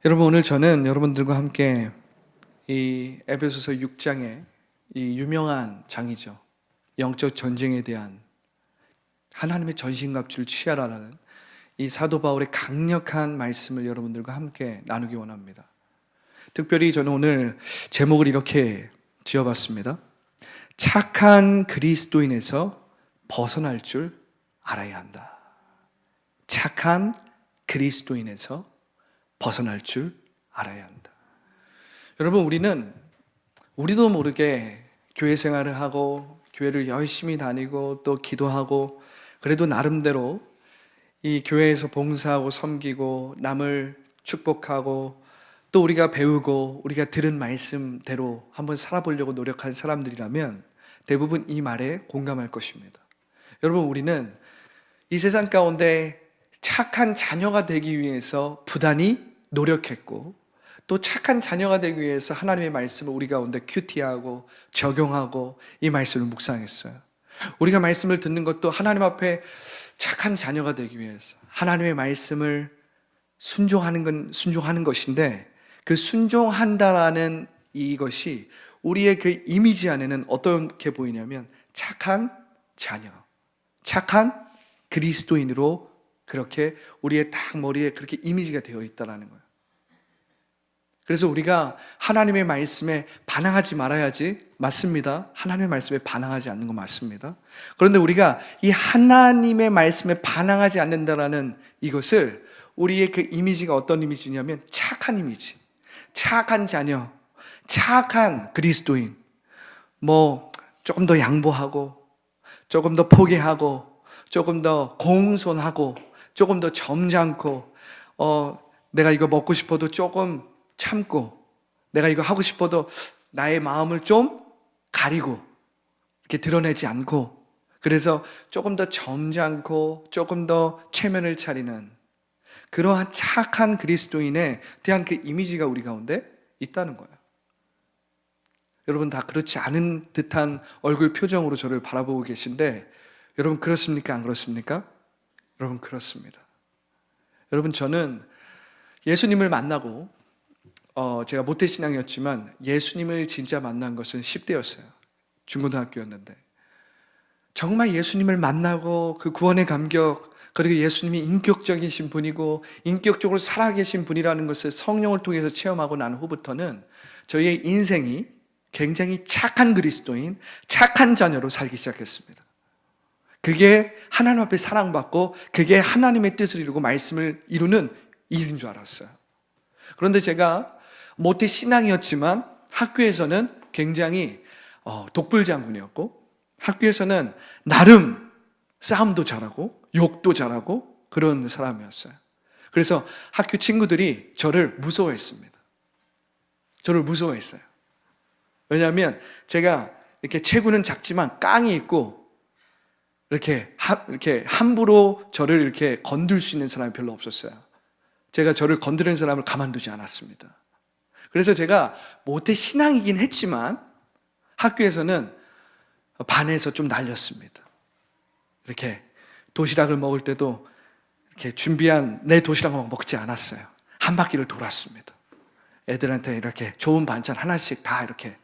여러분, 오늘 저는 여러분들과 함께 이 에베소서 6장의 이 유명한 장이죠. 영적 전쟁에 대한 하나님의 전신갑주를 취하라는 이 사도 바울의 강력한 말씀을 여러분들과 함께 나누기 원합니다. 특별히 저는 오늘 제목을 이렇게 지어봤습니다. 착한 그리스도인에서 벗어날 줄 알아야 한다. 착한 그리스도인에서 벗어날 줄 알아야 한다. 여러분, 우리도 모르게 교회 생활을 하고 교회를 열심히 다니고 또 기도하고 그래도 나름대로 이 교회에서 봉사하고 섬기고 남을 축복하고 또 우리가 배우고 우리가 들은 말씀대로 한번 살아보려고 노력한 사람들이라면 대부분 이 말에 공감할 것입니다. 여러분, 우리는 이 세상 가운데 착한 자녀가 되기 위해서 부단히 노력했고 또 착한 자녀가 되기 위해서 하나님의 말씀을 우리 가운데 큐티하고 적용하고 이 말씀을 묵상했어요. 우리가 말씀을 듣는 것도 하나님 앞에 착한 자녀가 되기 위해서 하나님의 말씀을 순종하는 것인데, 그 순종한다라는 이것이 우리의 그 이미지 안에는 어떻게 보이냐면 착한 자녀, 착한 그리스도인으로 그렇게 우리의 딱 머리에 그렇게 이미지가 되어 있다는 거예요. 그래서 우리가 하나님의 말씀에 반항하지 말아야지, 맞습니다. 하나님의 말씀에 반항하지 않는 거 맞습니다. 그런데 우리가 이 하나님의 말씀에 반항하지 않는다라는 이것을 우리의 그 이미지가 어떤 이미지냐면 착한 이미지, 착한 자녀, 착한 그리스도인, 조금 더 양보하고 조금 더 포기하고 조금 더 공손하고 조금 더 점잖고 내가 이거 먹고 싶어도 조금 참고 내가 이거 하고 싶어도 나의 마음을 좀 가리고 이렇게 드러내지 않고, 그래서 조금 더 점잖고 조금 더 체면을 차리는 그러한 착한 그리스도인에 대한 그 이미지가 우리 가운데 있다는 거예요. 여러분, 다 그렇지 않은 듯한 얼굴 표정으로 저를 바라보고 계신데 여러분, 그렇습니까? 안 그렇습니까? 여러분, 그렇습니다. 여러분, 저는 예수님을 만나고 제가 모태신앙이었지만 예수님을 진짜 만난 것은 10대였어요. 중고등학교였는데 정말 예수님을 만나고 그 구원의 감격, 그리고 예수님이 인격적이신 분이고 인격적으로 살아계신 분이라는 것을 성령을 통해서 체험하고 난 후부터는 저희의 인생이 굉장히 착한 그리스도인, 착한 자녀로 살기 시작했습니다. 그게 하나님 앞에 사랑받고 그게 하나님의 뜻을 이루고 말씀을 이루는 일인 줄 알았어요. 그런데 제가 모태 신앙이었지만 학교에서는 굉장히 독불장군이었고, 학교에서는 나름 싸움도 잘하고 욕도 잘하고 그런 사람이었어요. 그래서 학교 친구들이 저를 무서워했습니다. 저를 무서워했어요. 왜냐하면 제가 이렇게 체구는 작지만 깡이 있고 이렇게 함부로 저를 이렇게 건들 수 있는 사람이 별로 없었어요. 제가 저를 건드리는 사람을 가만두지 않았습니다. 그래서 제가 모태 신앙이긴 했지만 학교에서는 반에서 좀 날렸습니다. 이렇게 도시락을 먹을 때도 이렇게 준비한 내 도시락만 먹지 않았어요. 한 바퀴를 돌았습니다. 애들한테 이렇게 좋은 반찬 하나씩 다 이렇게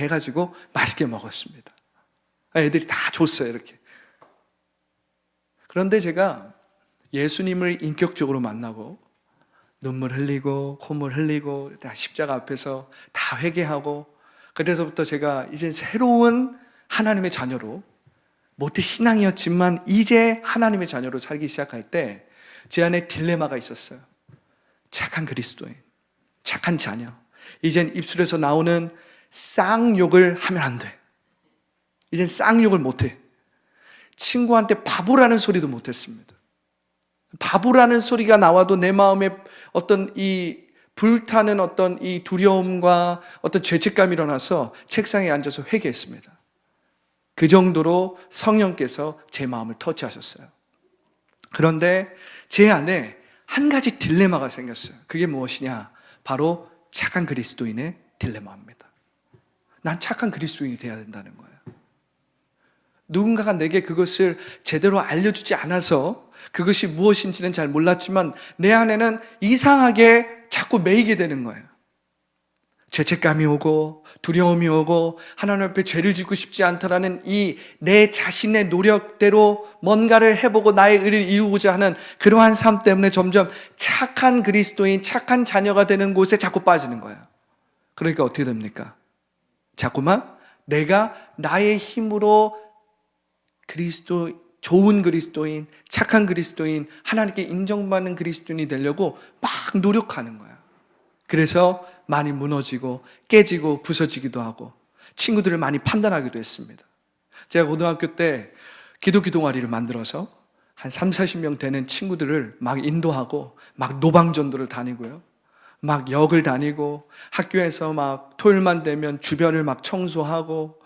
해가지고 맛있게 먹었습니다. 애들이 다 줬어요, 이렇게. 그런데 제가 예수님을 인격적으로 만나고 눈물 흘리고 콧물 흘리고 십자가 앞에서 다 회개하고, 그래서부터 제가 이제 새로운 하나님의 자녀로, 모태 신앙이었지만 이제 하나님의 자녀로 살기 시작할 때 제 안에 딜레마가 있었어요. 착한 그리스도인, 착한 자녀, 이젠 입술에서 나오는 쌍욕을 하면 안 돼. 이젠 쌍욕을 못해. 친구한테 바보라는 소리도 못했습니다. 바보라는 소리가 나와도 내 마음에 어떤 이 불타는 어떤 이 두려움과 어떤 죄책감이 일어나서 책상에 앉아서 회개했습니다. 그 정도로 성령께서 제 마음을 터치하셨어요. 그런데 제 안에 한 가지 딜레마가 생겼어요. 그게 무엇이냐? 바로 착한 그리스도인의 딜레마입니다. 난 착한 그리스도인이 돼야 된다는 거예요. 누군가가 내게 그것을 제대로 알려주지 않아서 그것이 무엇인지는 잘 몰랐지만 내 안에는 이상하게 자꾸 자꾸 매이게 되는 거예요. 죄책감이 오고 두려움이 오고 하나님 앞에 죄를 짓고 싶지 않다라는 이 내 자신의 노력대로 뭔가를 해보고 나의 의를 이루고자 하는 그러한 삶 때문에 점점 착한 그리스도인, 착한 자녀가 되는 곳에 자꾸 빠지는 거예요. 그러니까 어떻게 됩니까? 자꾸만 내가 나의 힘으로 좋은 그리스도인, 착한 그리스도인, 하나님께 인정받는 그리스도인이 되려고 막 노력하는 거야. 그래서 많이 무너지고 깨지고 부서지기도 하고 친구들을 많이 판단하기도 했습니다. 제가 고등학교 때 기독교 동아리를 만들어서 한 30-40명 되는 친구들을 막 인도하고 막 노방전도를 다니고요. 막 역을 다니고 학교에서 막 토요일만 되면 주변을 막 청소하고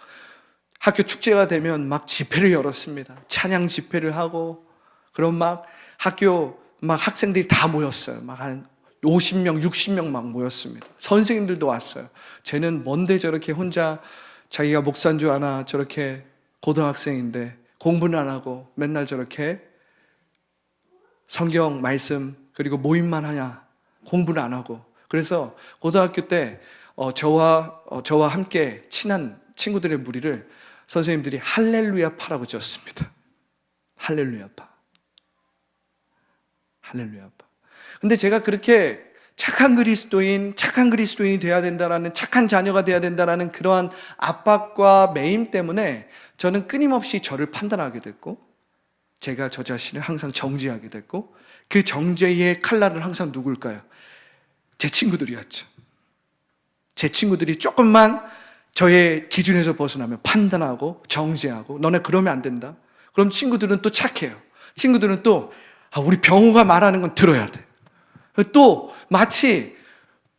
학교 축제가 되면 막 집회를 열었습니다. 찬양 집회를 하고 그럼 막 학교 막 학생들이 다 모였어요. 막 한 50명, 60명 막 모였습니다. 선생님들도 왔어요. 쟤는 뭔데 저렇게 혼자 자기가 목사인 줄 아나 저렇게 고등학생인데 공부는 안 하고 맨날 저렇게 성경 말씀 그리고 모임만 하냐 공부는 안 하고. 그래서 고등학교 때 저와 함께 친한 친구들의 무리를 선생님들이 할렐루야파라고 지었습니다. 할렐루야파. 할렐루야파. 근데 제가 그렇게 착한 그리스도인이 되어야 된다라는, 착한 자녀가 되어야 된다라는 그러한 압박과 매임 때문에 저는 끊임없이 저를 판단하게 됐고, 제가 저 자신을 항상 정죄하게 됐고, 그 정죄의 칼날은 항상 누굴까요? 제 친구들이었죠. 제 친구들이 조금만 저의 기준에서 벗어나면 판단하고 정죄하고 너네 그러면 안 된다. 그럼 친구들은 또 착해요. 친구들은 또 우리 병호가 말하는 건 들어야 돼. 또 마치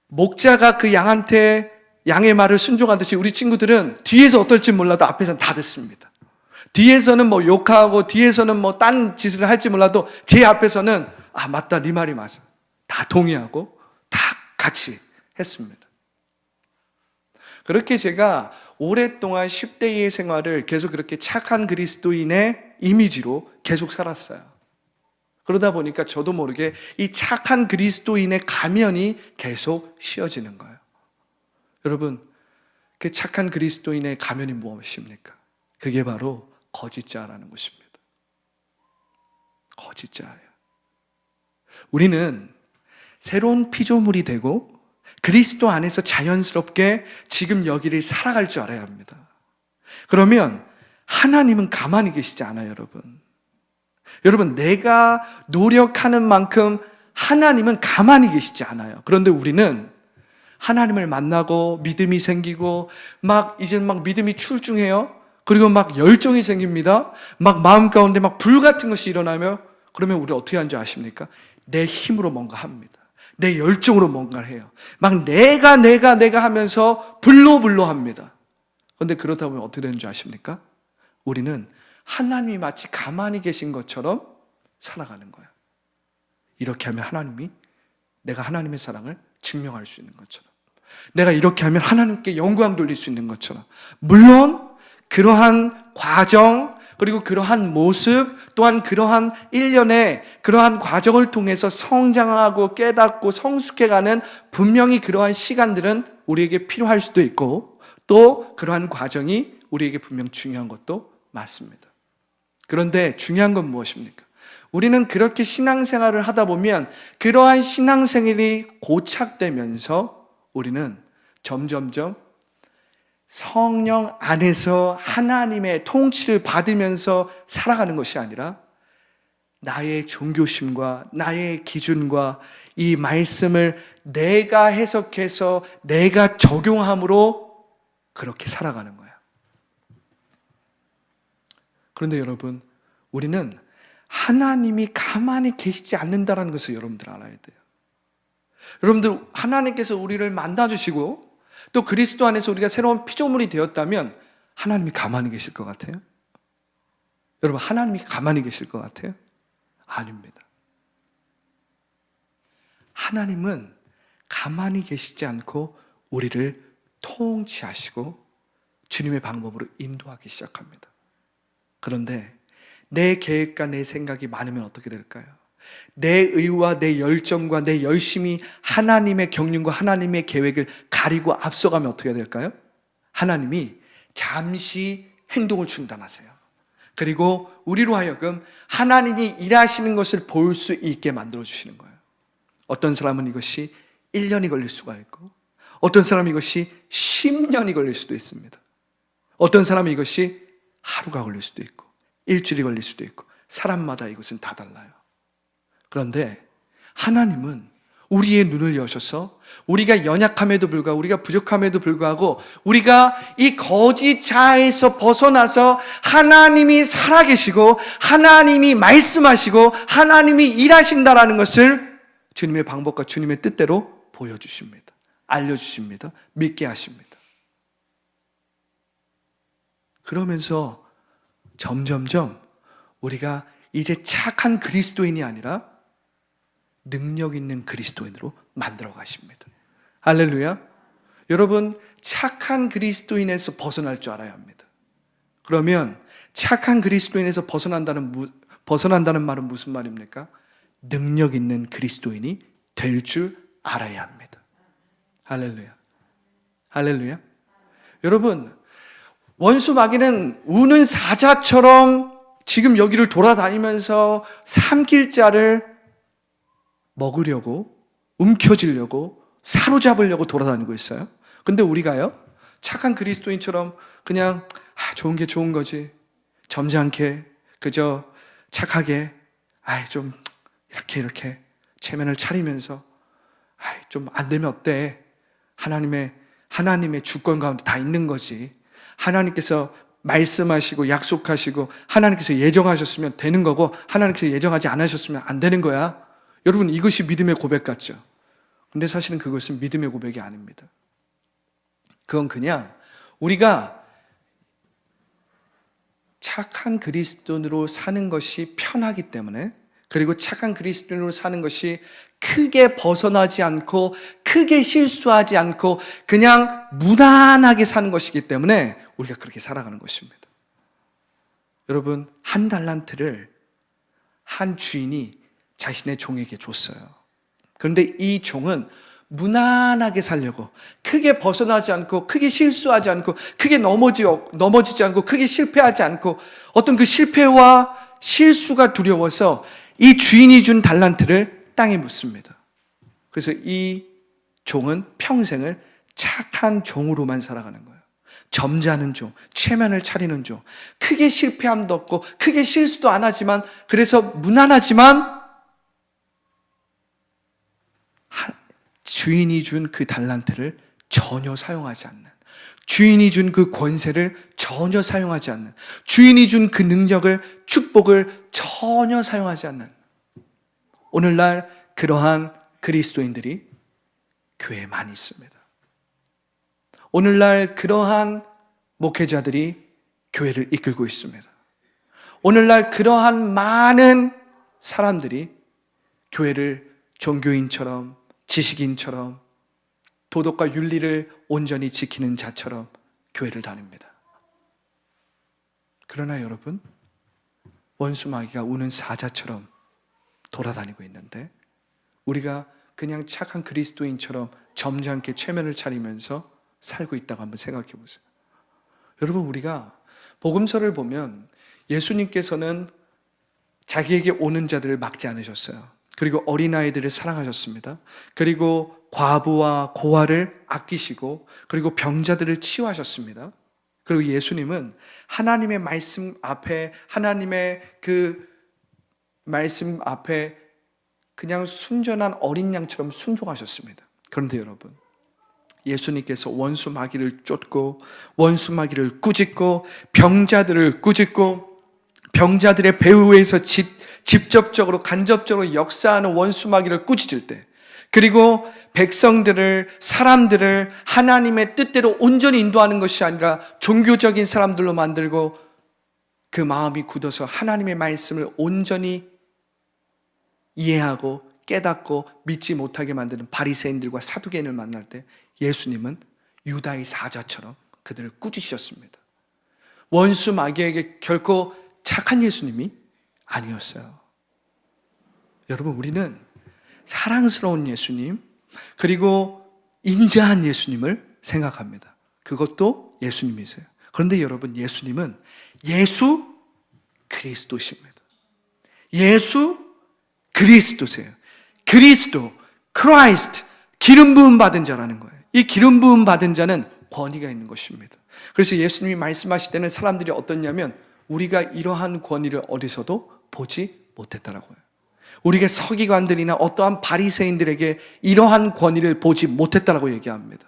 목자가 그 양한테 양의 말을 순종하듯이 우리 친구들은 뒤에서 어떨지 몰라도 앞에서는 다 듣습니다. 뒤에서는 뭐 욕하고 뒤에서는 뭐 딴 짓을 할지 몰라도 제 앞에서는 맞다, 네 말이 맞아. 다 동의하고 다 같이 했습니다. 그렇게 제가 오랫동안 10대의 생활을 계속 그렇게 착한 그리스도인의 이미지로 계속 살았어요. 그러다 보니까 저도 모르게 이 착한 그리스도인의 가면이 계속 씌워지는 거예요. 여러분, 그 착한 그리스도인의 가면이 무엇입니까? 그게 바로 거짓자라는 것입니다. 거짓자예요. 우리는 새로운 피조물이 되고 그리스도 안에서 자연스럽게 지금 여기를 살아갈 줄 알아야 합니다. 그러면 하나님은 가만히 계시지 않아요, 여러분. 여러분, 내가 노력하는 만큼 하나님은 가만히 계시지 않아요. 그런데 우리는 하나님을 만나고 믿음이 생기고 이제 믿음이 출중해요. 그리고 열정이 생깁니다. 마음 가운데 불 같은 것이 일어나며, 그러면 우리 어떻게 하는지 아십니까? 내 힘으로 뭔가 합니다. 내 열정으로 뭔가를 해요. 내가 하면서 불로 합니다. 그런데 그러다 보면 어떻게 되는 줄 아십니까? 우리는 하나님이 마치 가만히 계신 것처럼 살아가는 거예요. 이렇게 하면 내가 하나님의 사랑을 증명할 수 있는 것처럼, 내가 이렇게 하면 하나님께 영광 돌릴 수 있는 것처럼. 물론 그러한 과정, 그리고 그러한 모습, 또한 그러한 일련의 그러한 과정을 통해서 성장하고 깨닫고 성숙해가는 분명히 그러한 시간들은 우리에게 필요할 수도 있고, 또 그러한 과정이 우리에게 분명 중요한 것도 맞습니다. 그런데 중요한 건 무엇입니까? 우리는 그렇게 신앙생활을 하다 보면 그러한 신앙생활이 고착되면서 우리는 점점점 성령 안에서 하나님의 통치를 받으면서 살아가는 것이 아니라 나의 종교심과 나의 기준과 이 말씀을 내가 해석해서 내가 적용함으로 그렇게 살아가는 거야. 그런데 여러분, 우리는 하나님이 가만히 계시지 않는다는 것을 여러분들 알아야 돼요. 여러분들, 하나님께서 우리를 만나주시고 또 그리스도 안에서 우리가 새로운 피조물이 되었다면 하나님이 가만히 계실 것 같아요? 여러분, 하나님이 가만히 계실 것 같아요? 아닙니다. 하나님은 가만히 계시지 않고 우리를 통치하시고 주님의 방법으로 인도하기 시작합니다. 그런데 내 계획과 내 생각이 많으면 어떻게 될까요? 내 의와 내 열정과 내 열심이 하나님의 경륜과 하나님의 계획을 가리고 앞서가면 어떻게 될까요? 하나님이 잠시 행동을 중단하세요. 그리고 우리로 하여금 하나님이 일하시는 것을 볼 수 있게 만들어주시는 거예요. 어떤 사람은 이것이 1년이 걸릴 수가 있고, 어떤 사람은 이것이 10년이 걸릴 수도 있습니다. 어떤 사람은 이것이 하루가 걸릴 수도 있고, 일주일이 걸릴 수도 있고, 사람마다 이것은 다 달라요. 그런데 하나님은 우리의 눈을 여셔서 우리가 연약함에도 불구하고, 우리가 부족함에도 불구하고, 우리가 이 거짓 자아에서 벗어나서 하나님이 살아계시고 하나님이 말씀하시고 하나님이 일하신다라는 것을 주님의 방법과 주님의 뜻대로 보여주십니다. 알려주십니다. 믿게 하십니다. 그러면서 점점점 우리가 이제 착한 그리스도인이 아니라 능력 있는 그리스도인으로 만들어 가십니다. 할렐루야. 여러분, 착한 그리스도인에서 벗어날 줄 알아야 합니다. 그러면 착한 그리스도인에서 벗어난다는 말은 무슨 말입니까? 능력 있는 그리스도인이 될 줄 알아야 합니다. 할렐루야. 할렐루야. 여러분, 원수 마귀는 우는 사자처럼 지금 여기를 돌아다니면서 삼킬 자를 먹으려고, 움켜쥐려고, 사로잡으려고 돌아다니고 있어요. 근데 우리가요, 착한 그리스도인처럼 그냥 좋은 게 좋은 거지, 점잖게 그저 착하게 좀 이렇게 체면을 차리면서 좀 안 되면 어때? 하나님의 주권 가운데 다 있는 거지. 하나님께서 말씀하시고 약속하시고 하나님께서 예정하셨으면 되는 거고, 하나님께서 예정하지 않으셨으면 안 되는 거야. 여러분, 이것이 믿음의 고백 같죠? 근데 사실은 그것은 믿음의 고백이 아닙니다. 그건 그냥 우리가 착한 그리스도인으로 사는 것이 편하기 때문에, 그리고 착한 그리스도인으로 사는 것이 크게 벗어나지 않고 크게 실수하지 않고 그냥 무난하게 사는 것이기 때문에 우리가 그렇게 살아가는 것입니다. 여러분, 한 달란트를 한 주인이 자신의 종에게 줬어요. 그런데 이 종은 무난하게 살려고, 크게 벗어나지 않고 크게 실수하지 않고 크게 넘어지지 않고 크게 실패하지 않고, 어떤 그 실패와 실수가 두려워서 이 주인이 준 달란트를 땅에 묻습니다. 그래서 이 종은 평생을 착한 종으로만 살아가는 거예요. 점잖은 종, 체면을 차리는 종, 크게 실패함도 없고 크게 실수도 안 하지만, 그래서 무난하지만 주인이 준 그 달란트를 전혀 사용하지 않는, 주인이 준 그 권세를 전혀 사용하지 않는, 주인이 준 그 능력을, 축복을 전혀 사용하지 않는, 오늘날 그러한 그리스도인들이 교회에 많이 있습니다. 오늘날 그러한 목회자들이 교회를 이끌고 있습니다. 오늘날 그러한 많은 사람들이 교회를 종교인처럼, 지식인처럼, 도덕과 윤리를 온전히 지키는 자처럼 교회를 다닙니다. 그러나 여러분, 원수 마귀가 우는 사자처럼 돌아다니고 있는데, 우리가 그냥 착한 그리스도인처럼 점잖게 체면을 차리면서 살고 있다고 한번 생각해 보세요. 여러분, 우리가 복음서를 보면 예수님께서는 자기에게 오는 자들을 막지 않으셨어요. 그리고 어린아이들을 사랑하셨습니다. 그리고 과부와 고아를 아끼시고, 그리고 병자들을 치유하셨습니다. 그리고 예수님은 하나님의 말씀 앞에, 하나님의 그 말씀 앞에 그냥 순전한 어린 양처럼 순종하셨습니다. 그런데 여러분, 예수님께서 원수 마귀를 쫓고, 원수 마귀를 꾸짖고, 병자들을 꾸짖고, 병자들의 배후에서 직접적으로 간접적으로 역사하는 원수 마귀를 꾸짖을 때, 그리고 백성들을, 사람들을 하나님의 뜻대로 온전히 인도하는 것이 아니라 종교적인 사람들로 만들고, 그 마음이 굳어서 하나님의 말씀을 온전히 이해하고 깨닫고 믿지 못하게 만드는 바리새인들과 사두개인을 만날 때, 예수님은 유다의 사자처럼 그들을 꾸짖으셨습니다. 원수 마귀에게 결코 착한 예수님이 아니었어요. 여러분, 우리는 사랑스러운 예수님, 그리고 인자한 예수님을 생각합니다. 그것도 예수님이세요. 그런데 여러분, 예수님은 예수 그리스도십니다. 예수 그리스도세요. 그리스도, 크라이스트, 기름 부음 받은 자라는 거예요. 이 기름 부음 받은 자는 권위가 있는 것입니다. 그래서 예수님이 말씀하실 때는 사람들이 어떻냐면 우리가 이러한 권위를 어디서도 보지 못했다라고요. 우리가 서기관들이나 어떠한 바리새인들에게 이러한 권위를 보지 못했다라고 얘기합니다.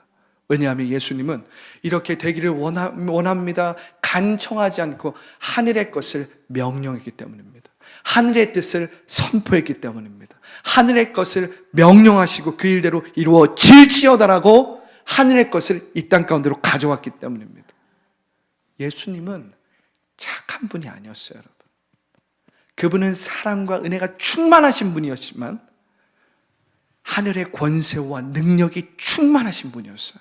왜냐하면 예수님은 이렇게 되기를 원합니다. 간청하지 않고 하늘의 것을 명령했기 때문입니다. 하늘의 뜻을 선포했기 때문입니다. 하늘의 것을 명령하시고 그 일대로 이루어질지어다라고 하늘의 것을 이 땅 가운데로 가져왔기 때문입니다. 예수님은 착한 분이 아니었어요, 여러분. 그분은 사랑과 은혜가 충만하신 분이었지만 하늘의 권세와 능력이 충만하신 분이었어요.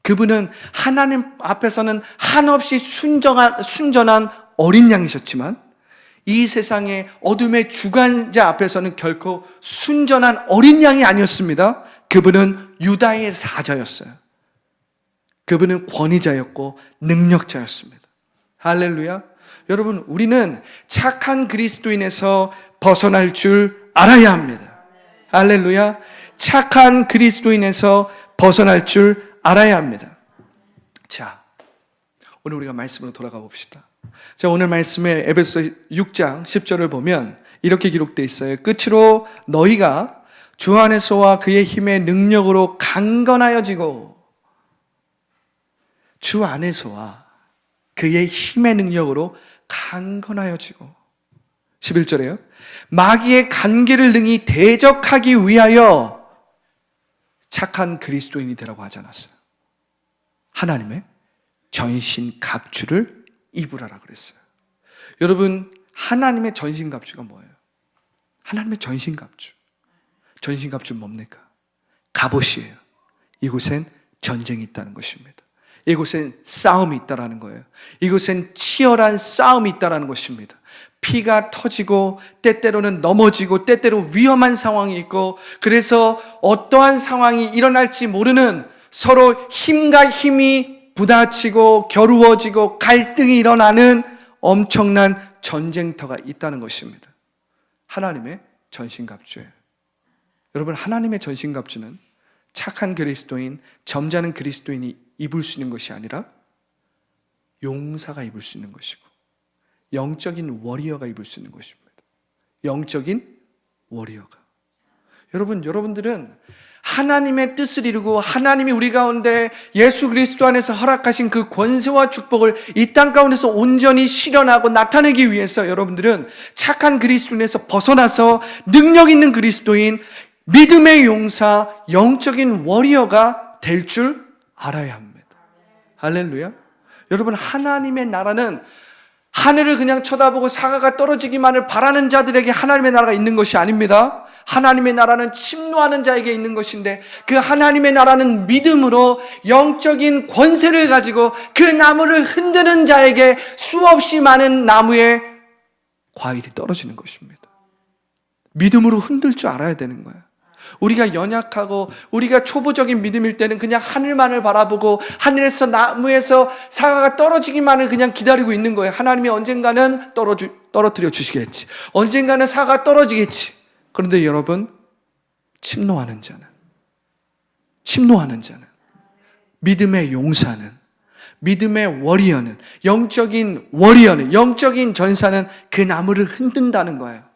그분은 하나님 앞에서는 한없이 순전한 어린 양이셨지만 이 세상의 어둠의 주관자 앞에서는 결코 순전한 어린 양이 아니었습니다. 그분은 유다의 사자였어요. 그분은 권위자였고 능력자였습니다. 할렐루야. 여러분, 우리는 착한 그리스도인에서 벗어날 줄 알아야 합니다. 할렐루야. 착한 그리스도인에서 벗어날 줄 알아야 합니다. 자, 오늘 우리가 말씀으로 돌아가 봅시다. 자, 오늘 말씀에 에베소서 6장 10절을 보면 이렇게 기록되어 있어요. 끝으로 너희가 주 안에서와 그의 힘의 능력으로 강건하여지고, 주 안에서와 그의 힘의 능력으로 강건하여지고, 11절에요. 마귀의 간계를 능히 대적하기 위하여 착한 그리스도인이 되라고 하지 않았어요. 하나님의 전신 갑주를 입으라라 그랬어요. 여러분, 하나님의 전신 갑주가 뭐예요? 하나님의 전신 갑주. 전신 갑주는 뭡니까? 갑옷이에요. 이곳엔 전쟁이 있다는 것입니다. 이곳엔 싸움이 있다라는 거예요. 이곳엔 치열한 싸움이 있다라는 것입니다. 피가 터지고 때때로는 넘어지고 때때로 위험한 상황이 있고, 그래서 어떠한 상황이 일어날지 모르는 서로 힘과 힘이 부딪히고 겨루어지고 갈등이 일어나는 엄청난 전쟁터가 있다는 것입니다. 하나님의 전신갑주예요. 여러분, 하나님의 전신갑주는 착한 그리스도인, 점잖은 그리스도인이 입을 수 있는 것이 아니라 용사가 입을 수 있는 것이고 영적인 워리어가 입을 수 있는 것입니다. 영적인 워리어가. 여러분들은 하나님의 뜻을 이루고 하나님이 우리 가운데 예수 그리스도 안에서 허락하신 그 권세와 축복을 이 땅 가운데서 온전히 실현하고 나타내기 위해서 여러분들은 착한 그리스도인에서 벗어나서 능력 있는 그리스도인, 믿음의 용사, 영적인 워리어가 될 줄 알아야 합니다. 할렐루야. 여러분, 하나님의 나라는 하늘을 그냥 쳐다보고 사과가 떨어지기만을 바라는 자들에게 하나님의 나라가 있는 것이 아닙니다. 하나님의 나라는 침노하는 자에게 있는 것인데, 그 하나님의 나라는 믿음으로 영적인 권세를 가지고 그 나무를 흔드는 자에게 수없이 많은 나무의 과일이 떨어지는 것입니다. 믿음으로 흔들 줄 알아야 되는 거예요. 우리가 연약하고 우리가 초보적인 믿음일 때는 그냥 하늘만을 바라보고 하늘에서 나무에서 사과가 떨어지기만을 그냥 기다리고 있는 거예요. 하나님이 언젠가는 떨어뜨려 주시겠지. 언젠가는 사과가 떨어지겠지. 그런데 여러분, 침노하는 자는, 믿음의 용사는, 믿음의 워리어는, 영적인 워리어는, 영적인 전사는 그 나무를 흔든다는 거예요.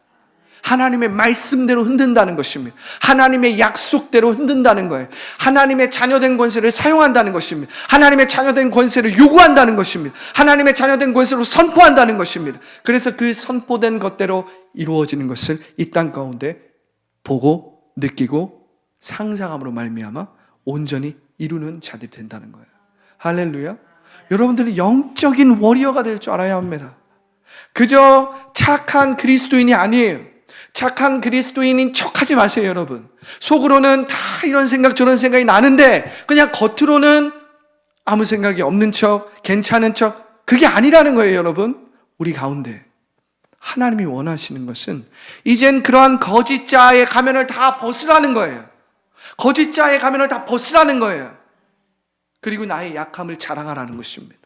하나님의 말씀대로 흔든다는 것입니다. 하나님의 약속대로 흔든다는 거예요. 하나님의 자녀된 권세를 사용한다는 것입니다. 하나님의 자녀된 권세를 요구한다는 것입니다. 하나님의 자녀된 권세로 선포한다는 것입니다. 그래서 그 선포된 것대로 이루어지는 것을 이 땅 가운데 보고 느끼고 상상함으로 말미암아 온전히 이루는 자들이 된다는 거예요. 할렐루야. 여러분들은 영적인 워리어가 될 줄 알아야 합니다. 그저 착한 그리스도인이 아니에요. 착한 그리스도인인 척하지 마세요, 여러분. 속으로는 다 이런 생각 저런 생각이 나는데 그냥 겉으로는 아무 생각이 없는 척, 괜찮은 척, 그게 아니라는 거예요, 여러분. 우리 가운데 하나님이 원하시는 것은 이젠 그러한 거짓자의 가면을 다 벗으라는 거예요. 거짓자의 가면을 다 벗으라는 거예요. 그리고 나의 약함을 자랑하라는 것입니다.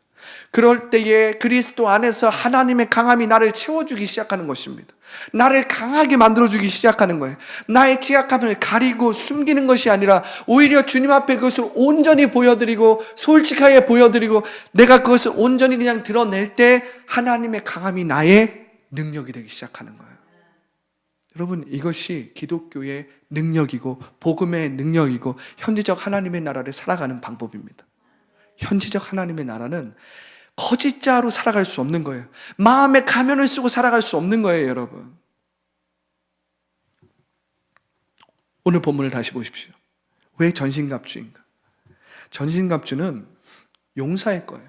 그럴 때에 그리스도 안에서 하나님의 강함이 나를 채워주기 시작하는 것입니다. 나를 강하게 만들어주기 시작하는 거예요. 나의 취약함을 가리고 숨기는 것이 아니라 오히려 주님 앞에 그것을 온전히 보여드리고 솔직하게 보여드리고 내가 그것을 온전히 그냥 드러낼 때 하나님의 강함이 나의 능력이 되기 시작하는 거예요. 여러분, 이것이 기독교의 능력이고 복음의 능력이고 현지적 하나님의 나라를 살아가는 방법입니다. 현지적 하나님의 나라는 거짓자로 살아갈 수 없는 거예요. 마음의 가면을 쓰고 살아갈 수 없는 거예요, 여러분. 오늘 본문을 다시 보십시오. 왜 전신갑주인가? 전신갑주는 용사의 거예요.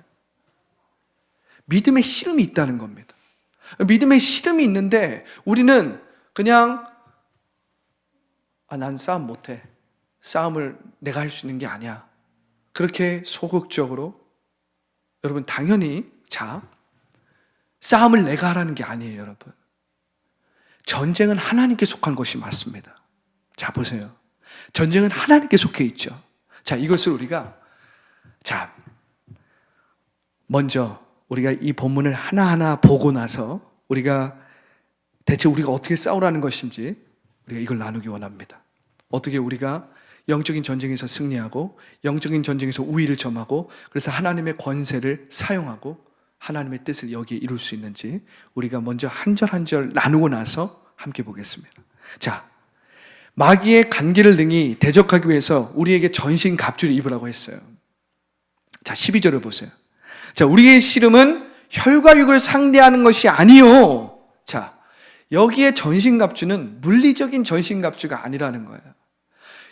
믿음의 씨름이 있다는 겁니다. 믿음의 씨름이 있는데 우리는 그냥 난 싸움 못해. 싸움을 내가 할 수 있는 게 아니야. 그렇게 소극적으로 여러분 당연히 싸움을 내가 하라는 게 아니에요, 여러분. 전쟁은 하나님께 속한 것이 맞습니다. 자, 보세요. 전쟁은 하나님께 속해 있죠. 자, 이것을 우리가 먼저 우리가 이 본문을 하나하나 보고 나서 대체 우리가 어떻게 싸우라는 것인지 우리가 이걸 나누기 원합니다. 어떻게 우리가 영적인 전쟁에서 승리하고 영적인 전쟁에서 우위를 점하고 그래서 하나님의 권세를 사용하고 하나님의 뜻을 여기에 이룰 수 있는지 우리가 먼저 한 절 한 절 나누고 나서 함께 보겠습니다. 자, 마귀의 간기를 능히 대적하기 위해서 우리에게 전신갑주를 입으라고 했어요. 자, 12절을 보세요. 자, 우리의 씨름은 혈과 육을 상대하는 것이 아니요. 자, 여기에 전신갑주는 물리적인 전신갑주가 아니라는 거예요.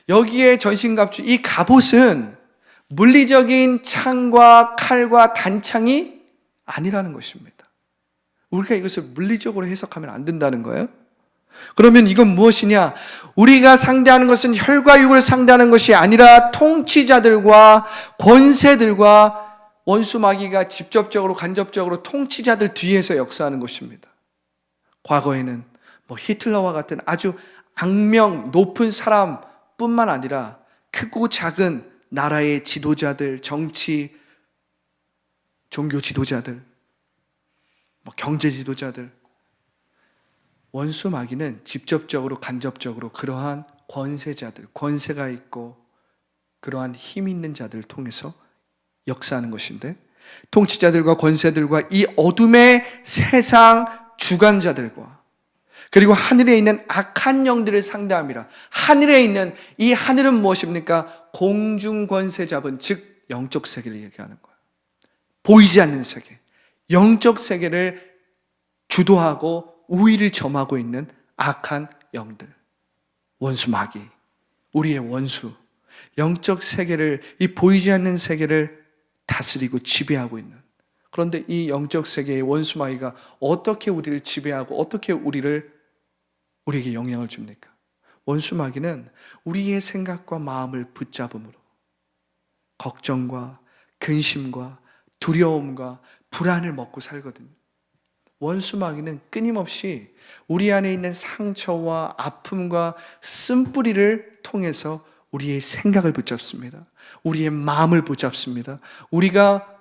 여기에 전신갑주, 이 갑옷은 물리적인 창과 칼과 단창이 아니라는 것입니다. 우리가 이것을 물리적으로 해석하면 안 된다는 거예요. 그러면 이건 무엇이냐? 우리가 상대하는 것은 혈과 육을 상대하는 것이 아니라 통치자들과 권세들과 원수 마귀가 직접적으로 간접적으로 통치자들 뒤에서 역사하는 것입니다. 과거에는 히틀러와 같은 아주 악명 높은 사람뿐만 아니라 크고 작은 나라의 지도자들, 정치, 종교 지도자들, 경제 지도자들, 원수 마귀는 직접적으로 간접적으로 그러한 권세자들, 권세가 있고 그러한 힘 있는 자들을 통해서 역사하는 것인데, 통치자들과 권세들과 이 어둠의 세상 주관자들과 그리고 하늘에 있는 악한 영들을 상대함이라. 하늘에 있는 이 하늘은 무엇입니까? 공중 권세 잡은, 즉 영적 세계를 얘기하는 거예요. 보이지 않는 세계, 영적 세계를 주도하고 우위를 점하고 있는 악한 영들, 원수 마귀, 우리의 원수, 영적 세계를, 이 보이지 않는 세계를 다스리고 지배하고 있는. 그런데 이 영적 세계의 원수 마귀가 어떻게 우리를 지배하고 어떻게 우리에게 영향을 줍니까? 원수 마귀는 우리의 생각과 마음을 붙잡음으로 걱정과 근심과 두려움과 불안을 먹고 살거든요. 원수 마귀는 끊임없이 우리 안에 있는 상처와 아픔과 쓴뿌리를 통해서 우리의 생각을 붙잡습니다. 우리의 마음을 붙잡습니다. 우리가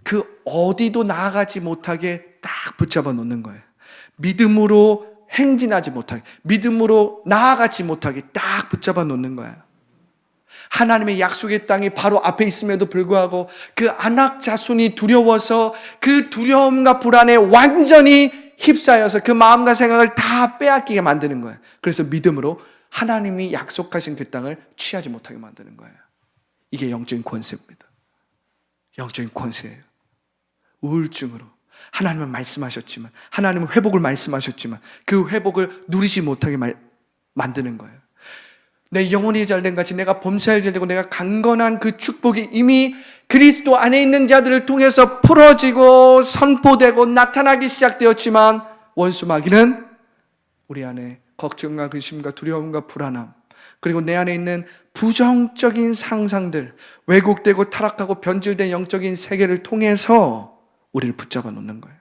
그 어디도 나아가지 못하게 딱 붙잡아 놓는 거예요. 믿음으로 행진하지 못하게, 믿음으로 나아가지 못하게 딱 붙잡아 놓는 거예요. 하나님의 약속의 땅이 바로 앞에 있음에도 불구하고 그 안악 자손이 두려워서 그 두려움과 불안에 완전히 휩싸여서 그 마음과 생각을 다 빼앗기게 만드는 거예요. 그래서 믿음으로 하나님이 약속하신 그 땅을 취하지 못하게 만드는 거예요. 이게 영적인 권세입니다. 영적인 권세예요. 우울증으로 하나님은 말씀하셨지만, 하나님은 회복을 말씀하셨지만 그 회복을 누리지 못하게 만드는 거예요. 내 영혼이 잘된 같이 내가 범사에 잘되고 내가 강건한 그 축복이 이미 그리스도 안에 있는 자들을 통해서 풀어지고 선포되고 나타나기 시작되었지만, 원수 마귀는 우리 안에 걱정과 근심과 두려움과 불안함, 그리고 내 안에 있는 부정적인 상상들, 왜곡되고 타락하고 변질된 영적인 세계를 통해서 우리를 붙잡아 놓는 거예요.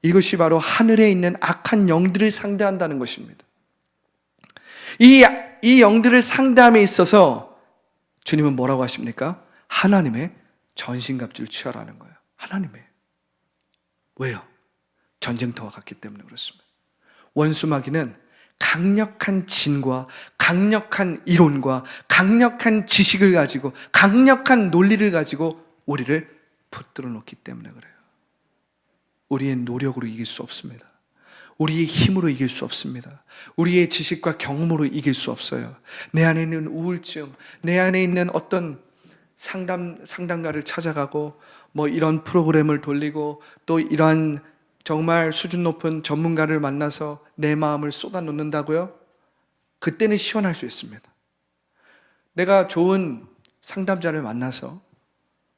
이것이 바로 하늘에 있는 악한 영들을 상대한다는 것입니다. 이 영들을 상대함에 있어서 주님은 뭐라고 하십니까? 하나님의 전신갑주를 취하라는 거예요. 하나님의. 왜요? 전쟁터와 같기 때문에 그렇습니다. 원수마귀는 강력한 진과 강력한 이론과 강력한 지식을 가지고 강력한 논리를 가지고 우리를 붙들어 놓기 때문에 그래요. 우리의 노력으로 이길 수 없습니다. 우리의 힘으로 이길 수 없습니다. 우리의 지식과 경험으로 이길 수 없어요. 내 안에 있는 우울증, 내 안에 있는 어떤 상담가를 찾아가고 뭐 이런 프로그램을 돌리고 또 이러한 정말 수준 높은 전문가를 만나서 내 마음을 쏟아놓는다고요? 그때는 시원할 수 있습니다. 내가 좋은 상담자를 만나서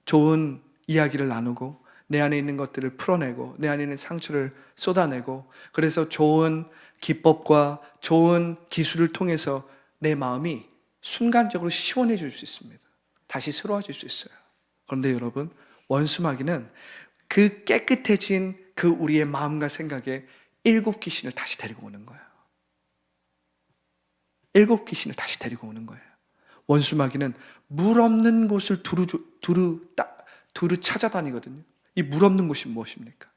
좋은 이야기를 나누고 내 안에 있는 것들을 풀어내고 내 안에 있는 상처를 쏟아내고 그래서 좋은 기법과 좋은 기술을 통해서 내 마음이 순간적으로 시원해질 수 있습니다. 다시 새로워질 수 있어요. 그런데 여러분, 원수마귀는 그 깨끗해진 그 우리의 마음과 생각에 7 귀신을 다시 데리고 오는 거예요. 7 귀신을 다시 데리고 오는 거예요. 원수마귀는 물 없는 곳을 두루 찾아다니거든요. 이 물 없는 곳이 무엇입니까?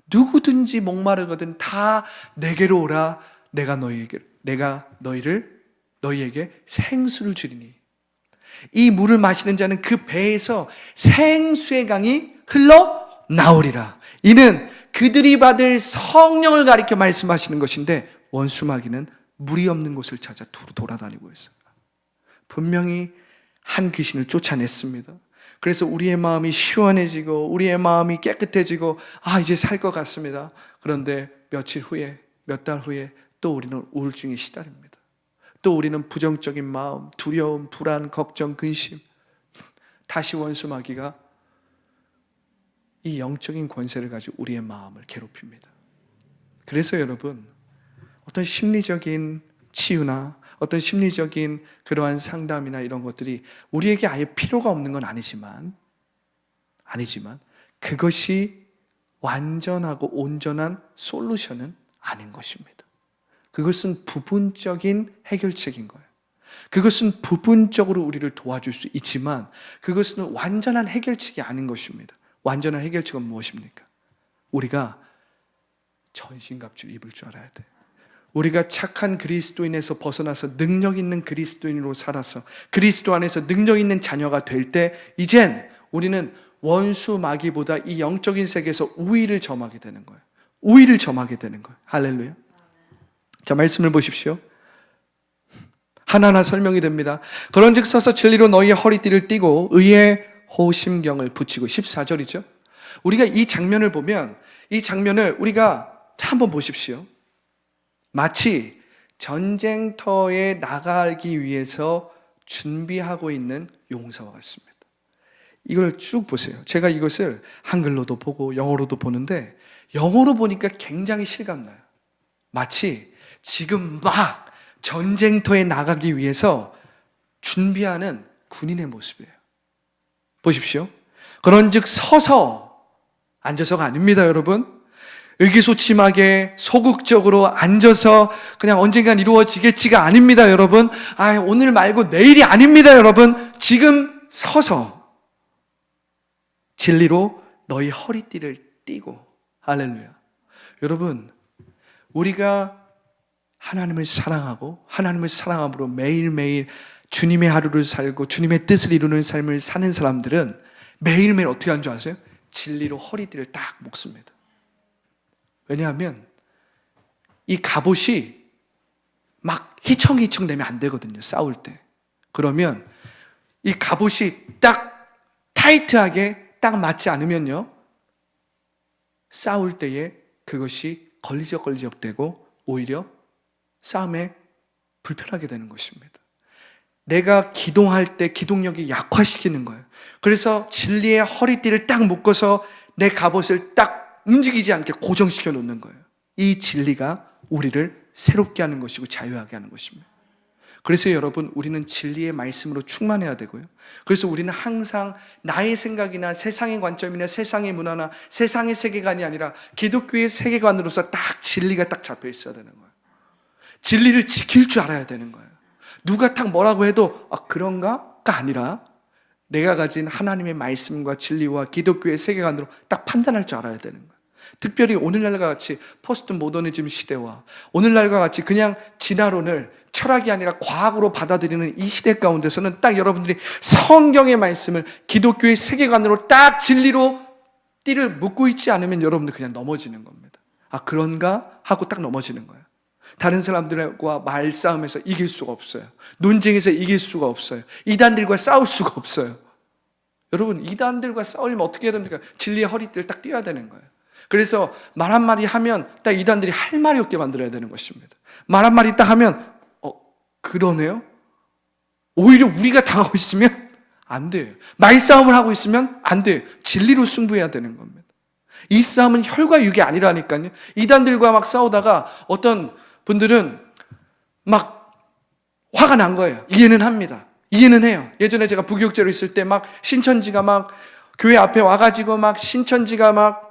누구든지 목마르거든 다 내게로 오라. 내가 너희에게 생수를 주리니. 이 물을 마시는 자는 그 배에서 생수의 강이 흘러 나오리라. 이는 그들이 받을 성령을 가리켜 말씀하시는 것인데 원수마귀는 물이 없는 곳을 찾아 두루 돌아다니고 있어요. 분명히 한 귀신을 쫓아냈습니다. 그래서 우리의 마음이 시원해지고 우리의 마음이 깨끗해지고 이제 살 것 같습니다. 그런데 며칠 후에, 몇 달 후에 또 우리는 우울증에 시달립니다. 또 우리는 부정적인 마음, 두려움, 불안, 걱정, 근심, 다시 원수마귀가 이 영적인 권세를 가지고 우리의 마음을 괴롭힙니다. 그래서 여러분, 어떤 심리적인 치유나 어떤 심리적인 그러한 상담이나 이런 것들이 우리에게 아예 필요가 없는 건 아니지만 그것이 완전하고 온전한 솔루션은 아닌 것입니다. 그것은 부분적인 해결책인 거예요. 그것은 부분적으로 우리를 도와줄 수 있지만 그것은 완전한 해결책이 아닌 것입니다. 완전한 해결책은 무엇입니까? 우리가 전신갑주를 입을 줄 알아야 돼요. 우리가 착한 그리스도인에서 벗어나서 능력 있는 그리스도인으로 살아서 그리스도 안에서 능력 있는 자녀가 될 때 이젠 우리는 원수 마귀보다 이 영적인 세계에서 우위를 점하게 되는 거예요. 우위를 점하게 되는 거예요. 할렐루야. 자, 말씀을 보십시오. 하나하나 설명이 됩니다. 그런즉 서서 진리로 너희의 허리띠를 띠고 의의 호심경을 붙이고. 14절이죠. 우리가 이 장면을 보면 이 장면을 우리가 한번 보십시오. 마치 전쟁터에 나가기 위해서 준비하고 있는 용사와 같습니다. 이걸 쭉 보세요. 제가 이것을 한글로도 보고 영어로도 보는데 영어로 보니까 굉장히 실감나요. 마치 지금 막 전쟁터에 나가기 위해서 준비하는 군인의 모습이에요. 보십시오. 그런즉 서서, 앉아서가 아닙니다, 여러분. 의기소침하게 소극적으로 앉아서 그냥 언젠간 이루어지겠지가 아닙니다, 여러분. 오늘 말고 내일이 아닙니다, 여러분. 지금 서서 진리로 너희 허리띠를 띠고. 할렐루야. 여러분, 우리가 하나님을 사랑하고 하나님을 사랑함으로 매일매일 주님의 하루를 살고 주님의 뜻을 이루는 삶을 사는 사람들은 매일매일 어떻게 하는 줄 아세요? 진리로 허리띠를 딱 묶습니다. 왜냐하면 이 갑옷이 막 휘청휘청 되면 안 되거든요, 싸울 때. 그러면 이 갑옷이 딱 타이트하게 딱 맞지 않으면요, 싸울 때에 그것이 걸리적걸리적되고 오히려 싸움에 불편하게 되는 것입니다. 내가 기동할 때 기동력이 약화시키는 거예요. 그래서 진리의 허리띠를 딱 묶어서 내 갑옷을 딱 움직이지 않게 고정시켜 놓는 거예요. 이 진리가 우리를 새롭게 하는 것이고 자유하게 하는 것입니다. 그래서 여러분, 우리는 진리의 말씀으로 충만해야 되고요. 그래서 우리는 항상 나의 생각이나 세상의 관점이나 세상의 문화나 세상의 세계관이 아니라 기독교의 세계관으로서 딱 진리가 딱 잡혀 있어야 되는 거예요. 진리를 지킬 줄 알아야 되는 거예요. 누가 딱 뭐라고 해도 그런가가 아니라 내가 가진 하나님의 말씀과 진리와 기독교의 세계관으로 딱 판단할 줄 알아야 되는 거예요. 특별히 오늘날과 같이 포스트 모더니즘 시대와 오늘날과 같이 그냥 진화론을 철학이 아니라 과학으로 받아들이는 이 시대 가운데서는 딱 여러분들이 성경의 말씀을 기독교의 세계관으로 딱 진리로 띠를 묶고 있지 않으면 여러분들 그냥 넘어지는 겁니다. 그런가? 하고 딱 넘어지는 거예요. 다른 사람들과 말싸움에서 이길 수가 없어요. 논쟁에서 이길 수가 없어요. 이단들과 싸울 수가 없어요. 여러분, 이단들과 싸우려면 어떻게 해야 됩니까? 진리의 허리띠를 딱 띄어야 되는 거예요. 그래서 말 한마디 하면 딱 이단들이 할 말이 없게 만들어야 되는 것입니다. 말 한마디 딱 하면 그러네요? 오히려 우리가 당하고 있으면 안 돼요. 말싸움을 하고 있으면 안 돼요. 진리로 승부해야 되는 겁니다. 이 싸움은 혈과 육이 아니라니까요. 이단들과 막 싸우다가 어떤 분들은 막 화가 난 거예요. 이해는 합니다. 이해는 해요. 예전에 제가 부교육자로 있을 때 막 신천지가 막 교회 앞에 와가지고 막 신천지가 막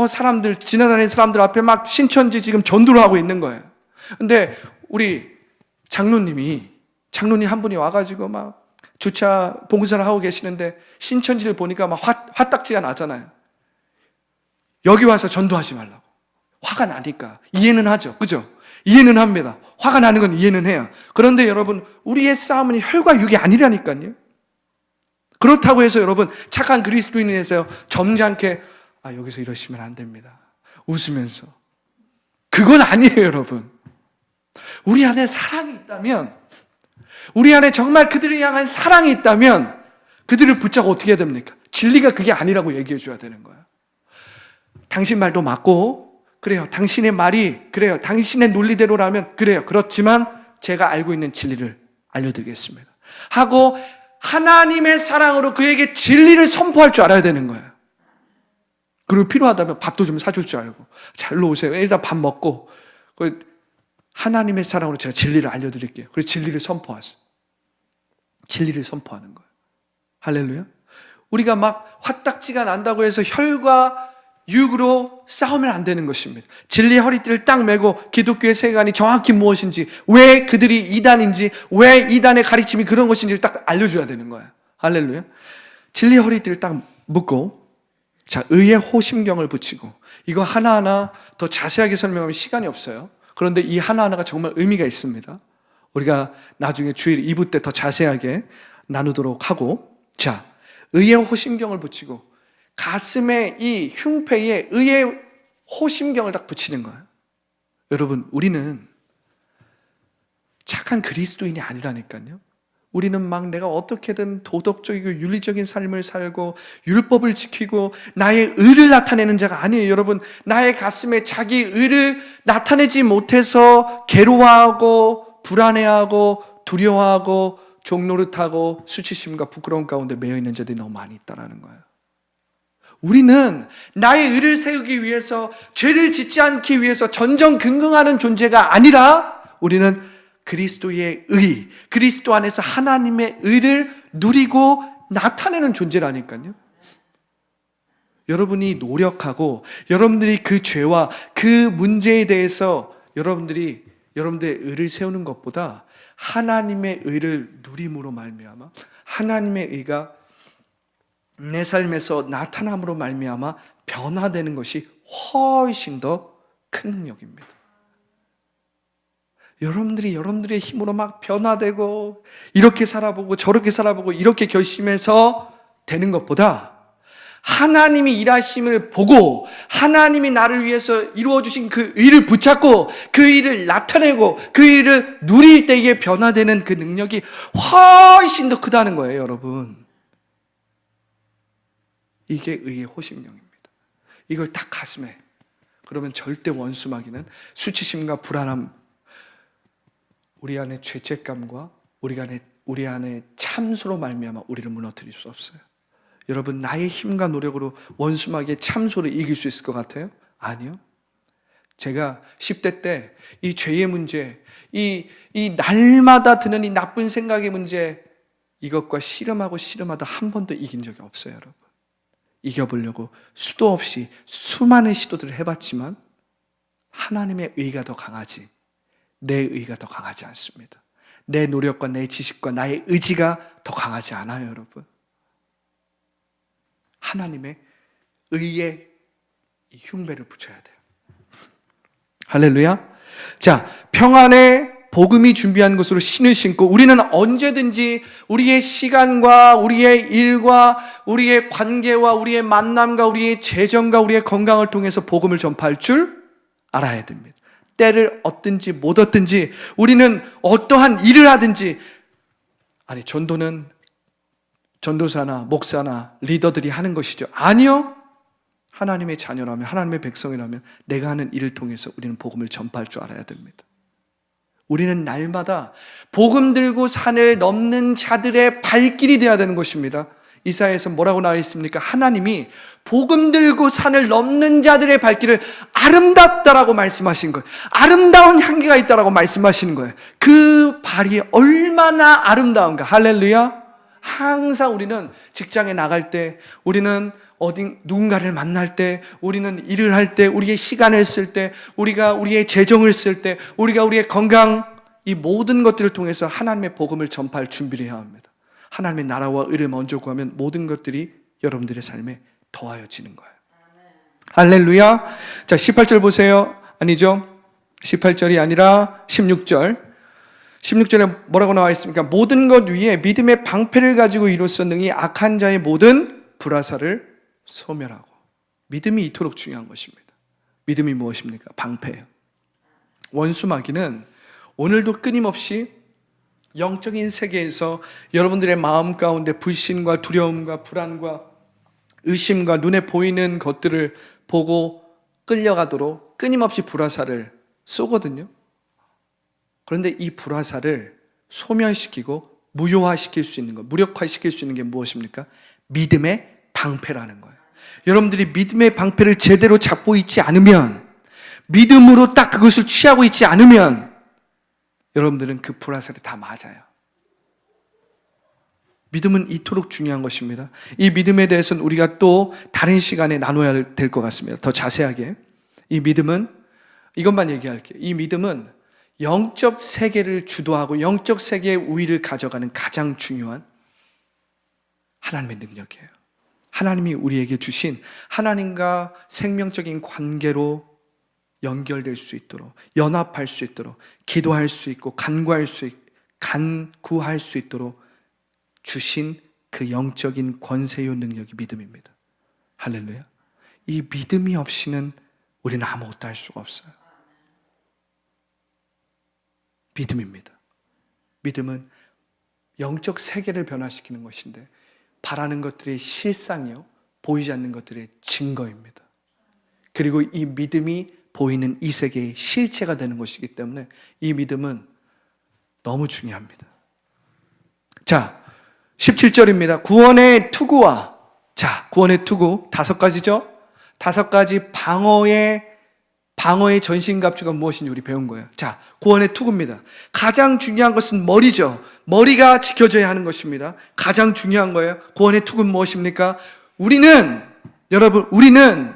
사람들, 지나다니는 사람들 앞에 막 신천지 지금 전도를 하고 있는 거예요. 근데 우리 장로님 한 분이 와가지고 막 주차 봉사를 하고 계시는데 신천지를 보니까 막 화딱지가 나잖아요. 여기 와서 전도하지 말라고. 화가 나니까. 이해는 하죠. 그죠? 이해는 합니다. 화가 나는 건 이해는 해요. 그런데 여러분, 우리의 싸움은 혈과 육이 아니라니까요. 그렇다고 해서 여러분, 착한 그리스도인에서 점잖게 여기서 이러시면 안 됩니다. 웃으면서. 그건 아니에요, 여러분. 우리 안에 사랑이 있다면, 우리 안에 정말 그들을 향한 사랑이 있다면 그들을 붙잡고 어떻게 해야 됩니까? 진리가 그게 아니라고 얘기해 줘야 되는 거예요. 당신 말도 맞고 그래요. 당신의 말이 그래요. 당신의 논리대로라면 그래요. 그렇지만 제가 알고 있는 진리를 알려드리겠습니다 하고 하나님의 사랑으로 그에게 진리를 선포할 줄 알아야 되는 거예요. 그리고 필요하다면 밥도 좀 사줄 줄 알고 잘 오세요. 일단 밥 먹고 하나님의 사랑으로 제가 진리를 알려드릴게요. 그래서 진리를 선포하세요. 진리를 선포하는 거예요. 할렐루야. 우리가 막 화딱지가 난다고 해서 혈과 육으로 싸우면 안 되는 것입니다. 진리의 허리띠를 딱 메고 기독교의 세계관이 정확히 무엇인지, 왜 그들이 이단인지, 왜 이단의 가르침이 그런 것인지를 딱 알려줘야 되는 거예요. 할렐루야. 진리의 허리띠를 딱 묶고 의의 호심경을 붙이고, 이거 하나하나 더 자세하게 설명하면 시간이 없어요. 그런데 이 하나하나가 정말 의미가 있습니다. 우리가 나중에 주일 2부 때 더 자세하게 나누도록 하고, 의의 호심경을 붙이고 가슴에 이 흉패에 의의 호심경을 딱 붙이는 거예요. 여러분, 우리는 착한 그리스도인이 아니라니까요. 우리는 막 내가 어떻게든 도덕적이고 윤리적인 삶을 살고 율법을 지키고 나의 의를 나타내는 자가 아니에요. 여러분, 나의 가슴에 자기 의를 나타내지 못해서 괴로워하고 불안해하고 두려워하고 종노릇하고 수치심과 부끄러움 가운데 매여 있는 자들이 너무 많이 있다는 거예요. 우리는 나의 의를 세우기 위해서, 죄를 짓지 않기 위해서 전전긍긍하는 존재가 아니라 우리는 그리스도의 의, 그리스도 안에서 하나님의 의를 누리고 나타내는 존재라니까요. 여러분이 노력하고 여러분들이 그 죄와 그 문제에 대해서 여러분들의 의를 세우는 것보다 하나님의 의를 누림으로 말미암아 하나님의 의가 내 삶에서 나타남으로 말미암아 변화되는 것이 훨씬 더 큰 능력입니다. 여러분들의 힘으로 막 변화되고 이렇게 살아보고 저렇게 살아보고 이렇게 결심해서 되는 것보다 하나님이 일하심을 보고 하나님이 나를 위해서 이루어주신 그 의를 붙잡고 그 의를 나타내고 그 의를 누릴 때에 변화되는 그 능력이 훨씬 더 크다는 거예요, 여러분. 이게 의의 호심령입니다. 이걸 딱 가슴에, 그러면 절대 원수마귀는 수치심과 불안함, 우리 안에 죄책감과 우리 안에 참소로 말미암아 우리를 무너뜨릴 수 없어요. 여러분, 나의 힘과 노력으로 원수마귀의 참소를 이길 수 있을 것 같아요? 아니요. 제가 10대 때 이 죄의 문제, 이 날마다 드는 이 나쁜 생각의 문제, 이것과 씨름하다 한 번도 이긴 적이 없어요, 여러분. 이겨보려고 수도 없이 수많은 시도들을 해봤지만 하나님의 의가 더 강하지, 내 의가 더 강하지 않습니다. 내 노력과 내 지식과 나의 의지가 더 강하지 않아요, 여러분. 하나님의 의에 이 흉배를 붙여야 돼요. 할렐루야. 자, 평안의 복음이 준비한 것으로 신을 신고 우리는 언제든지 우리의 시간과 우리의 일과 우리의 관계와 우리의 만남과 우리의 재정과 우리의 건강을 통해서 복음을 전파할 줄 알아야 됩니다. 때를 얻든지 못 얻든지 우리는 어떠한 일을 하든지, 아니 전도는 전도사나 목사나 리더들이 하는 것이죠. 아니요. 하나님의 자녀라면, 하나님의 백성이라면 내가 하는 일을 통해서 우리는 복음을 전파할 줄 알아야 됩니다. 우리는 날마다 복음 들고 산을 넘는 자들의 발길이 되어야 되는 것입니다. 이사야에서 뭐라고 나와 있습니까? 하나님이 복음 들고 산을 넘는 자들의 발길을 아름답다라고 말씀하신 거예요. 아름다운 향기가 있다라고 말씀하시는 거예요. 그 발이 얼마나 아름다운가. 할렐루야. 항상 우리는 직장에 나갈 때, 우리는 누군가를 만날 때, 우리는 일을 할 때, 우리의 시간을 쓸 때, 우리가 우리의 재정을 쓸 때, 우리가 우리의 건강, 이 모든 것들을 통해서 하나님의 복음을 전파할 준비를 해야 합니다. 하나님의 나라와 의를 먼저 구하면 모든 것들이 여러분들의 삶에 더하여지는 거예요. 할렐루야. 자, 18절 보세요. 아니죠? 18절이 아니라 16절. 16절에 뭐라고 나와 있습니까? 모든 것 위에 믿음의 방패를 가지고 이로써 능히 악한 자의 모든 불화살을 소멸하고. 믿음이 이토록 중요한 것입니다. 믿음이 무엇입니까? 방패예요. 원수 마귀는 오늘도 끊임없이 영적인 세계에서 여러분들의 마음 가운데 불신과 두려움과 불안과 의심과 눈에 보이는 것들을 보고 끌려가도록 끊임없이 불화살을 쏘거든요. 그런데 이 불화살을 소멸시키고 무효화시킬 수 있는 것, 무력화시킬 수 있는 게 무엇입니까? 믿음의 방패라는 거예요. 여러분들이 믿음의 방패를 제대로 잡고 있지 않으면, 믿음으로 딱 그것을 취하고 있지 않으면 여러분들은 그 불화살이 다 맞아요. 믿음은 이토록 중요한 것입니다. 이 믿음에 대해서는 우리가 또 다른 시간에 나눠야 될 것 같습니다. 더 자세하게. 이 믿음은, 이것만 얘기할게요. 이 믿음은 영적 세계를 주도하고 영적 세계의 우위를 가져가는 가장 중요한 하나님의 능력이에요. 하나님이 우리에게 주신 하나님과 생명적인 관계로 연결될 수 있도록, 연합할 수 있도록, 기도할 수 있고 간구할 수 있도록 주신 그 영적인 권세요 능력이 믿음입니다. 할렐루야. 이 믿음이 없이는 우리는 아무것도 할 수가 없어요. 믿음입니다. 믿음은 영적 세계를 변화시키는 것인데, 바라는 것들의 실상이요, 보이지 않는 것들의 증거입니다. 그리고 이 믿음이 보이는 이 세계의 실체가 되는 것이기 때문에 이 믿음은 너무 중요합니다. 자, 17절입니다. 구원의 투구와, 자, 구원의 투구 5가지죠? 5가지 방어의 전신갑주가 무엇인지 우리 배운 거예요. 자, 구원의 투구입니다. 가장 중요한 것은 머리죠. 머리가 지켜져야 하는 것입니다. 가장 중요한 거예요. 구원의 투구는 무엇입니까? 여러분, 우리는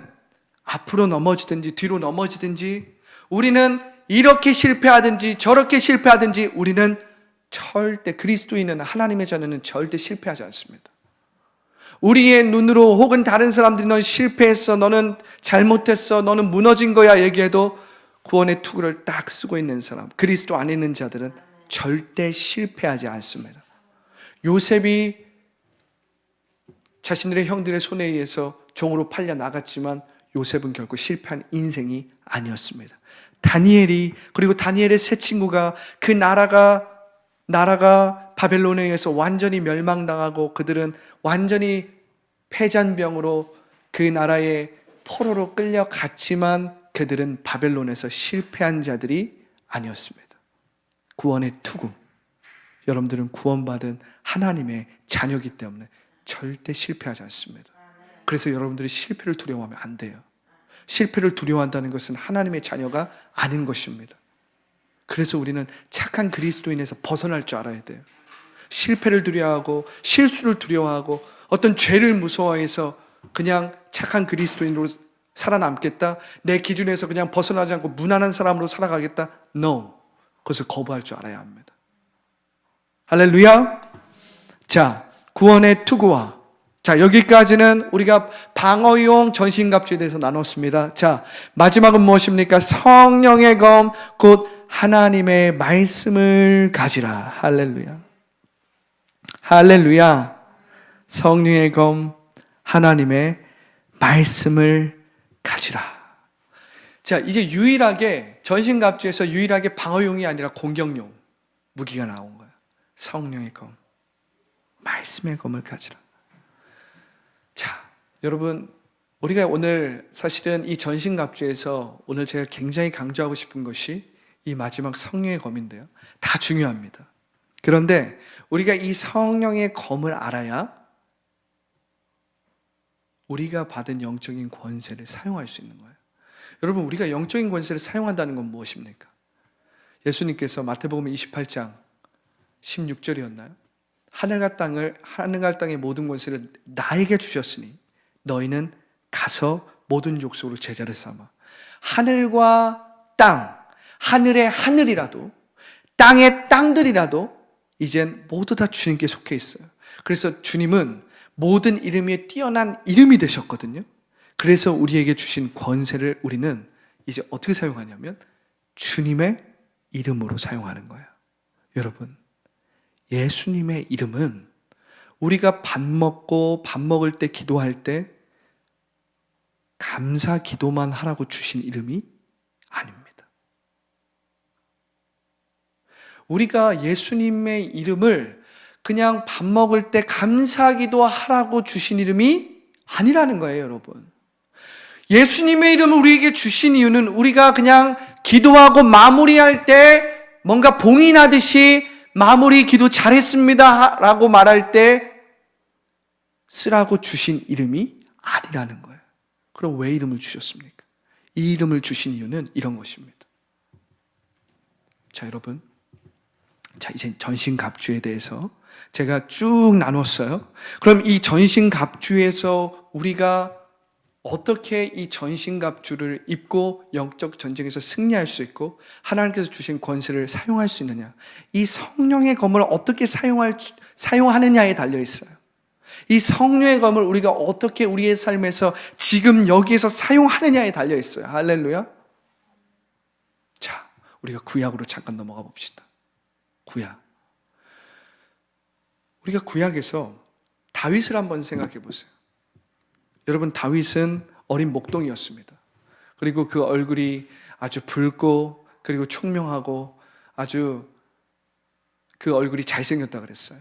앞으로 넘어지든지 뒤로 넘어지든지, 우리는 이렇게 실패하든지 저렇게 실패하든지, 우리는 절대, 그리스도인은, 하나님의 자녀는 절대 실패하지 않습니다. 우리의 눈으로 혹은 다른 사람들이 넌 실패했어, 너는 잘못했어, 너는 무너진 거야 얘기해도 구원의 투구를 딱 쓰고 있는 사람, 그리스도 안에 있는 자들은 절대 실패하지 않습니다. 요셉이 자신들의 형들의 손에 의해서 종으로 팔려 나갔지만 요셉은 결코 실패한 인생이 아니었습니다. 다니엘이, 그리고 다니엘의 세 친구가, 그 나라가 바벨론에 의해서 완전히 멸망당하고 그들은 완전히 패잔병으로 그 나라의 포로로 끌려갔지만 그들은 바벨론에서 실패한 자들이 아니었습니다. 구원의 투구. 여러분들은 구원받은 하나님의 자녀이기 때문에 절대 실패하지 않습니다. 그래서 여러분들이 실패를 두려워하면 안 돼요. 실패를 두려워한다는 것은 하나님의 자녀가 아닌 것입니다. 그래서 우리는 착한 그리스도인에서 벗어날 줄 알아야 돼요. 실패를 두려워하고 실수를 두려워하고 어떤 죄를 무서워해서 그냥 착한 그리스도인으로 살아남겠다, 내 기준에서 그냥 벗어나지 않고 무난한 사람으로 살아가겠다, No, 그것을 거부할 줄 알아야 합니다. 할렐루야. 자, 구원의 투구와, 자, 여기까지는 우리가 방어용 전신갑주에 대해서 나눴습니다. 자, 마지막은 무엇입니까? 성령의 검, 곧 하나님의 말씀을 가지라. 할렐루야. 할렐루야. 성령의 검, 하나님의 말씀을 가지라. 자, 이제 유일하게 전신갑주에서 유일하게 방어용이 아니라 공격용 무기가 나온 거예요. 성령의 검, 말씀의 검을 가지라. 자, 여러분, 우리가 오늘 사실은 이 전신갑주에서 오늘 제가 굉장히 강조하고 싶은 것이 이 마지막 성령의 검인데요. 다 중요합니다. 그런데 우리가 이 성령의 검을 알아야 우리가 받은 영적인 권세를 사용할 수 있는 거예요. 여러분, 우리가 영적인 권세를 사용한다는 건 무엇입니까? 예수님께서 마태복음 28장 16절이었나요? 하늘과 땅의 모든 권세를 나에게 주셨으니 너희는 가서 모든 족속으로 제자를 삼아. 하늘과 땅, 하늘의 하늘이라도 땅의 땅들이라도 이젠 모두 다 주님께 속해 있어요. 그래서 주님은 모든 이름 위에 뛰어난 이름이 되셨거든요. 그래서 우리에게 주신 권세를 우리는 이제 어떻게 사용하냐면 주님의 이름으로 사용하는 거예요. 여러분, 예수님의 이름은 우리가 밥 먹을 때 기도할 때 감사 기도만 하라고 주신 이름이 아닙니다. 우리가 예수님의 이름을 그냥 밥 먹을 때 감사 기도하라고 주신 이름이 아니라는 거예요, 여러분. 예수님의 이름을 우리에게 주신 이유는 우리가 그냥 기도하고 마무리할 때 뭔가 봉이 나듯이 마무리 기도 잘했습니다 라고 말할 때 쓰라고 주신 이름이 아니라는 거예요. 그럼 왜 이름을 주셨습니까? 이 이름을 주신 이유는 이런 것입니다. 자, 여러분, 자, 이제 전신갑주에 대해서 제가 쭉 나눴어요. 그럼 이 전신갑주에서 우리가 어떻게 이 전신갑주를 입고 영적 전쟁에서 승리할 수 있고 하나님께서 주신 권세를 사용할 수 있느냐, 이 성령의 검을 어떻게 사용하느냐에 달려 있어요. 이 성령의 검을 우리가 어떻게 우리의 삶에서 지금 여기에서 사용하느냐에 달려 있어요. 할렐루야. 자, 우리가 구약으로 잠깐 넘어가 봅시다. 구약. 우리가 구약에서 다윗을 한번 생각해 보세요. 여러분, 다윗은 어린 목동이었습니다. 그리고 그 얼굴이 아주 붉고 그리고 총명하고 아주 그 얼굴이 잘생겼다 그랬어요.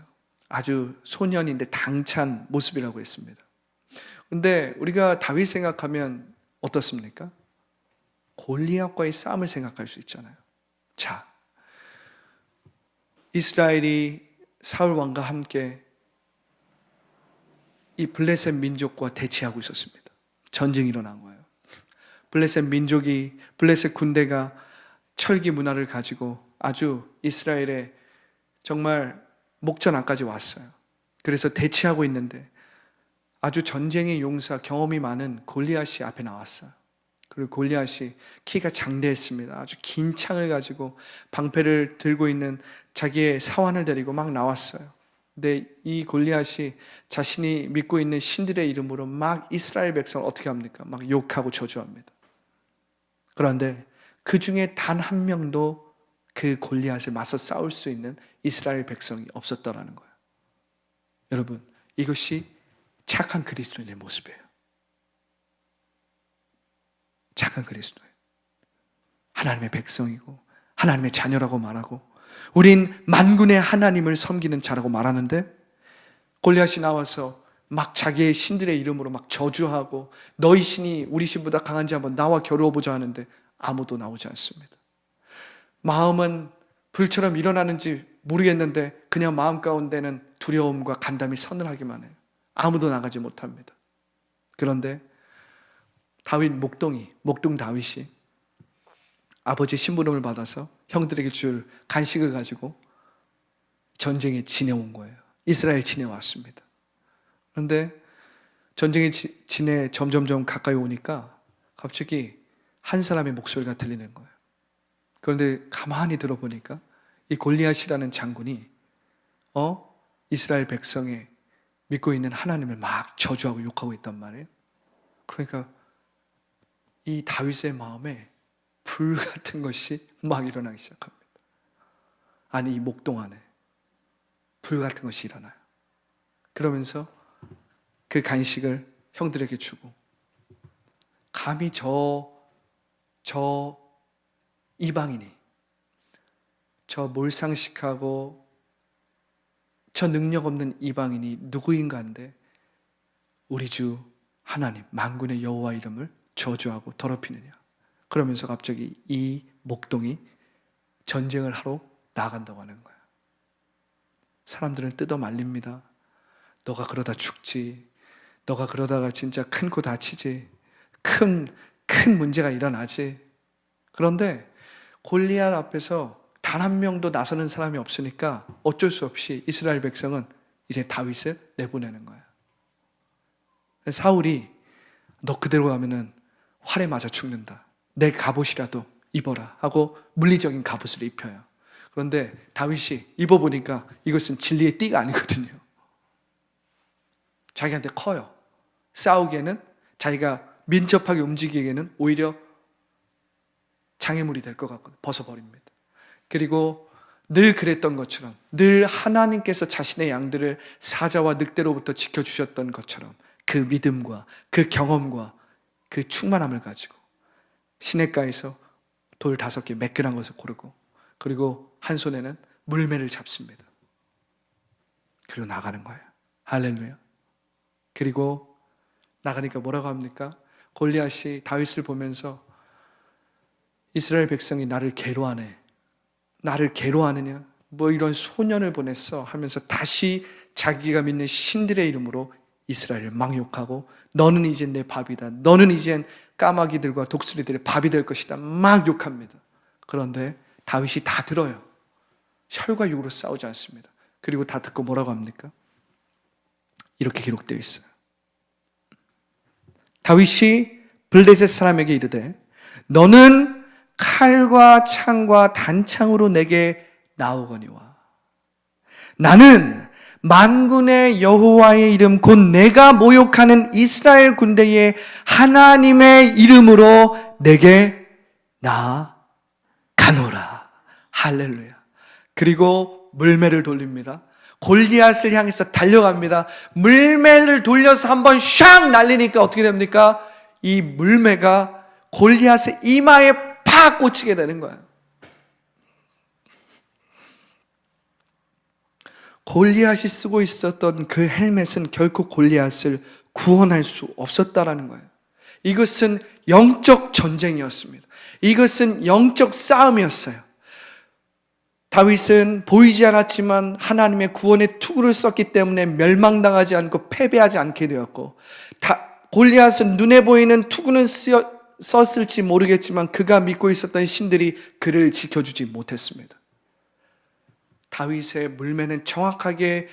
아주 소년인데 당찬 모습이라고 했습니다. 그런데 우리가 다윗 생각하면 어떻습니까? 골리앗과의 싸움을 생각할 수 있잖아요. 자, 이스라엘이 사울 왕과 함께 이 블레셋 민족과 대치하고 있었습니다. 전쟁이 일어난 거예요. 블레셋 군대가 철기 문화를 가지고 아주 이스라엘의 정말 목전앞까지 왔어요. 그래서 대치하고 있는데 아주 전쟁의 용사, 경험이 많은 골리앗이 앞에 나왔어요. 그리고 골리앗이 키가 장대했습니다. 아주 긴 창을 가지고 방패를 들고 있는 자기의 사환을 데리고 막 나왔어요. 근데 이 골리앗이 자신이 믿고 있는 신들의 이름으로 막 이스라엘 백성을 어떻게 합니까? 막 욕하고 저주합니다. 그런데 그 중에 단 한 명도 그 골리앗을 맞서 싸울 수 있는 이스라엘 백성이 없었다라는 거예요. 여러분, 이것이 착한 그리스도인의 모습이에요. 착한 그리스도인. 하나님의 백성이고 하나님의 자녀라고 말하고 우린 만군의 하나님을 섬기는 자라고 말하는데 골리앗이 나와서 막 자기의 신들의 이름으로 막 저주하고 너희 신이 우리 신보다 강한지 한번 나와 겨루어보자 하는데 아무도 나오지 않습니다. 마음은 불처럼 일어나는지 모르겠는데 그냥 마음 가운데는 두려움과 간담이 서늘하기만 해요. 아무도 나가지 못합니다. 그런데 목동 다윗이 아버지의 심부름을 받아서 형들에게 줄 간식을 가지고 전쟁에 지내온 거예요. 이스라엘 지내왔습니다. 그런데 전쟁에 지내 점점점 가까이 오니까 갑자기 한 사람의 목소리가 들리는 거예요. 그런데 가만히 들어보니까 이 골리앗이라는 장군이 이스라엘 백성의 믿고 있는 하나님을 막 저주하고 욕하고 있단 말이에요. 그러니까 이 다윗의 마음에 불 같은 것이 막 일어나기 시작합니다. 아니, 이 목동 안에 불 같은 것이 일어나요. 그러면서 그 간식을 형들에게 주고, 감히 저 이방인이, 저 몰상식하고 저 능력 없는 이방인이 누구인가 한데 우리 주 하나님 만군의 여호와 이름을 저주하고 더럽히느냐. 그러면서 갑자기 이 목동이 전쟁을 하러 나간다고 하는 거야. 사람들은 뜯어 말립니다. 너가 그러다 죽지. 너가 그러다가 진짜 큰 코 다치지. 큰 문제가 일어나지. 그런데 골리앗 앞에서 단 한 명도 나서는 사람이 없으니까 어쩔 수 없이 이스라엘 백성은 이제 다윗을 내보내는 거야. 사울이 너 그대로 가면은 활에 맞아 죽는다. 내 갑옷이라도 입어라 하고 물리적인 갑옷을 입혀요. 그런데 다윗이 입어보니까 이것은 진리의 띠가 아니거든요. 자기한테 커요. 싸우기에는, 자기가 민첩하게 움직이기에는 오히려 장애물이 될 것 같거든요. 벗어버립니다. 그리고 늘 그랬던 것처럼, 늘 하나님께서 자신의 양들을 사자와 늑대로부터 지켜주셨던 것처럼 그 믿음과 그 경험과 그 충만함을 가지고 시냇가에서 돌 5개 매끈한 것을 고르고, 그리고 한 손에는 물매를 잡습니다. 그리고 나가는 거예요. 할렐루야. 그리고 나가니까 뭐라고 합니까? 골리앗이 다윗을 보면서 이스라엘 백성이 나를 괴로워하네. 나를 괴로워하느냐? 뭐 이런 소년을 보냈어 하면서 다시 자기가 믿는 신들의 이름으로 이스라엘을 막 욕하고, 너는 이제 내 밥이다. 너는 이젠 까마귀들과 독수리들의 밥이 될 것이다. 막 욕합니다. 그런데 다윗이 다 들어요. 혈과 육으로 싸우지 않습니다. 그리고 다 듣고 뭐라고 합니까? 이렇게 기록되어 있어요. 다윗이 블레셋 사람에게 이르되 너는 칼과 창과 단창으로 내게 나오거니와 나는 만군의 여호와의 이름 곧 내가 모욕하는 이스라엘 군대의 하나님의 이름으로 내게 나아가노라. 할렐루야. 그리고 물매를 돌립니다. 골리앗을 향해서 달려갑니다. 물매를 돌려서 한번 샥 날리니까 어떻게 됩니까? 이 물매가 골리앗의 이마에 팍 꽂히게 되는 거예요. 골리앗이 쓰고 있었던 그 헬멧은 결코 골리앗을 구원할 수 없었다라는 거예요. 이것은 영적 전쟁이었습니다. 이것은 영적 싸움이었어요. 다윗은 보이지 않았지만 하나님의 구원의 투구를 썼기 때문에 멸망당하지 않고 패배하지 않게 되었고, 골리앗은 눈에 보이는 투구는 썼을지 모르겠지만 그가 믿고 있었던 신들이 그를 지켜주지 못했습니다. 다윗의 물매는 정확하게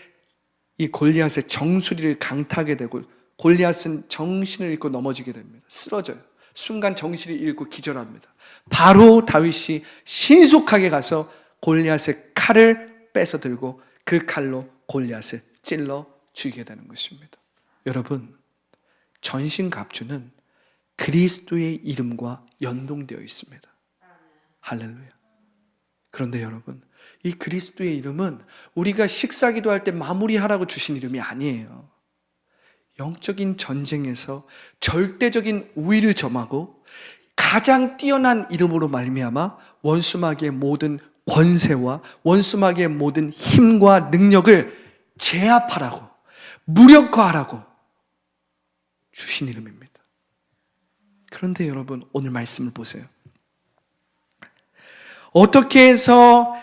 이 골리앗의 정수리를 강타하게 되고, 골리앗은 정신을 잃고 넘어지게 됩니다. 쓰러져요. 순간 정신을 잃고 기절합니다. 바로 다윗이 신속하게 가서 골리앗의 칼을 뺏어 들고 그 칼로 골리앗을 찔러 죽이게 되는 것입니다. 여러분, 전신갑주는 그리스도의 이름과 연동되어 있습니다. 할렐루야. 그런데 여러분, 이 그리스도의 이름은 우리가 식사기도 할 때 마무리하라고 주신 이름이 아니에요. 영적인 전쟁에서 절대적인 우위를 점하고 가장 뛰어난 이름으로 말미암아 원수마귀의 모든 권세와 원수마귀의 모든 힘과 능력을 제압하라고, 무력화하라고 주신 이름입니다. 그런데 여러분, 오늘 말씀을 보세요. 어떻게 해서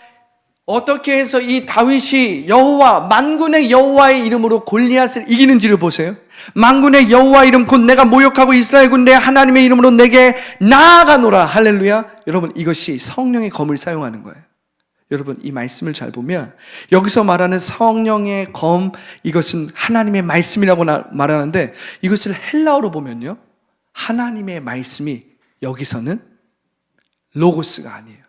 이 다윗이 여호와, 만군의 여호와의 이름으로 골리앗을 이기는지를 보세요. 만군의 여호와 이름 곧 내가 모욕하고 이스라엘 군대 하나님의 이름으로 내게 나아가노라. 할렐루야. 여러분, 이것이 성령의 검을 사용하는 거예요. 여러분, 이 말씀을 잘 보면 여기서 말하는 성령의 검, 이것은 하나님의 말씀이라고 말하는데, 이것을 헬라어로 보면요, 하나님의 말씀이 여기서는 로고스가 아니에요.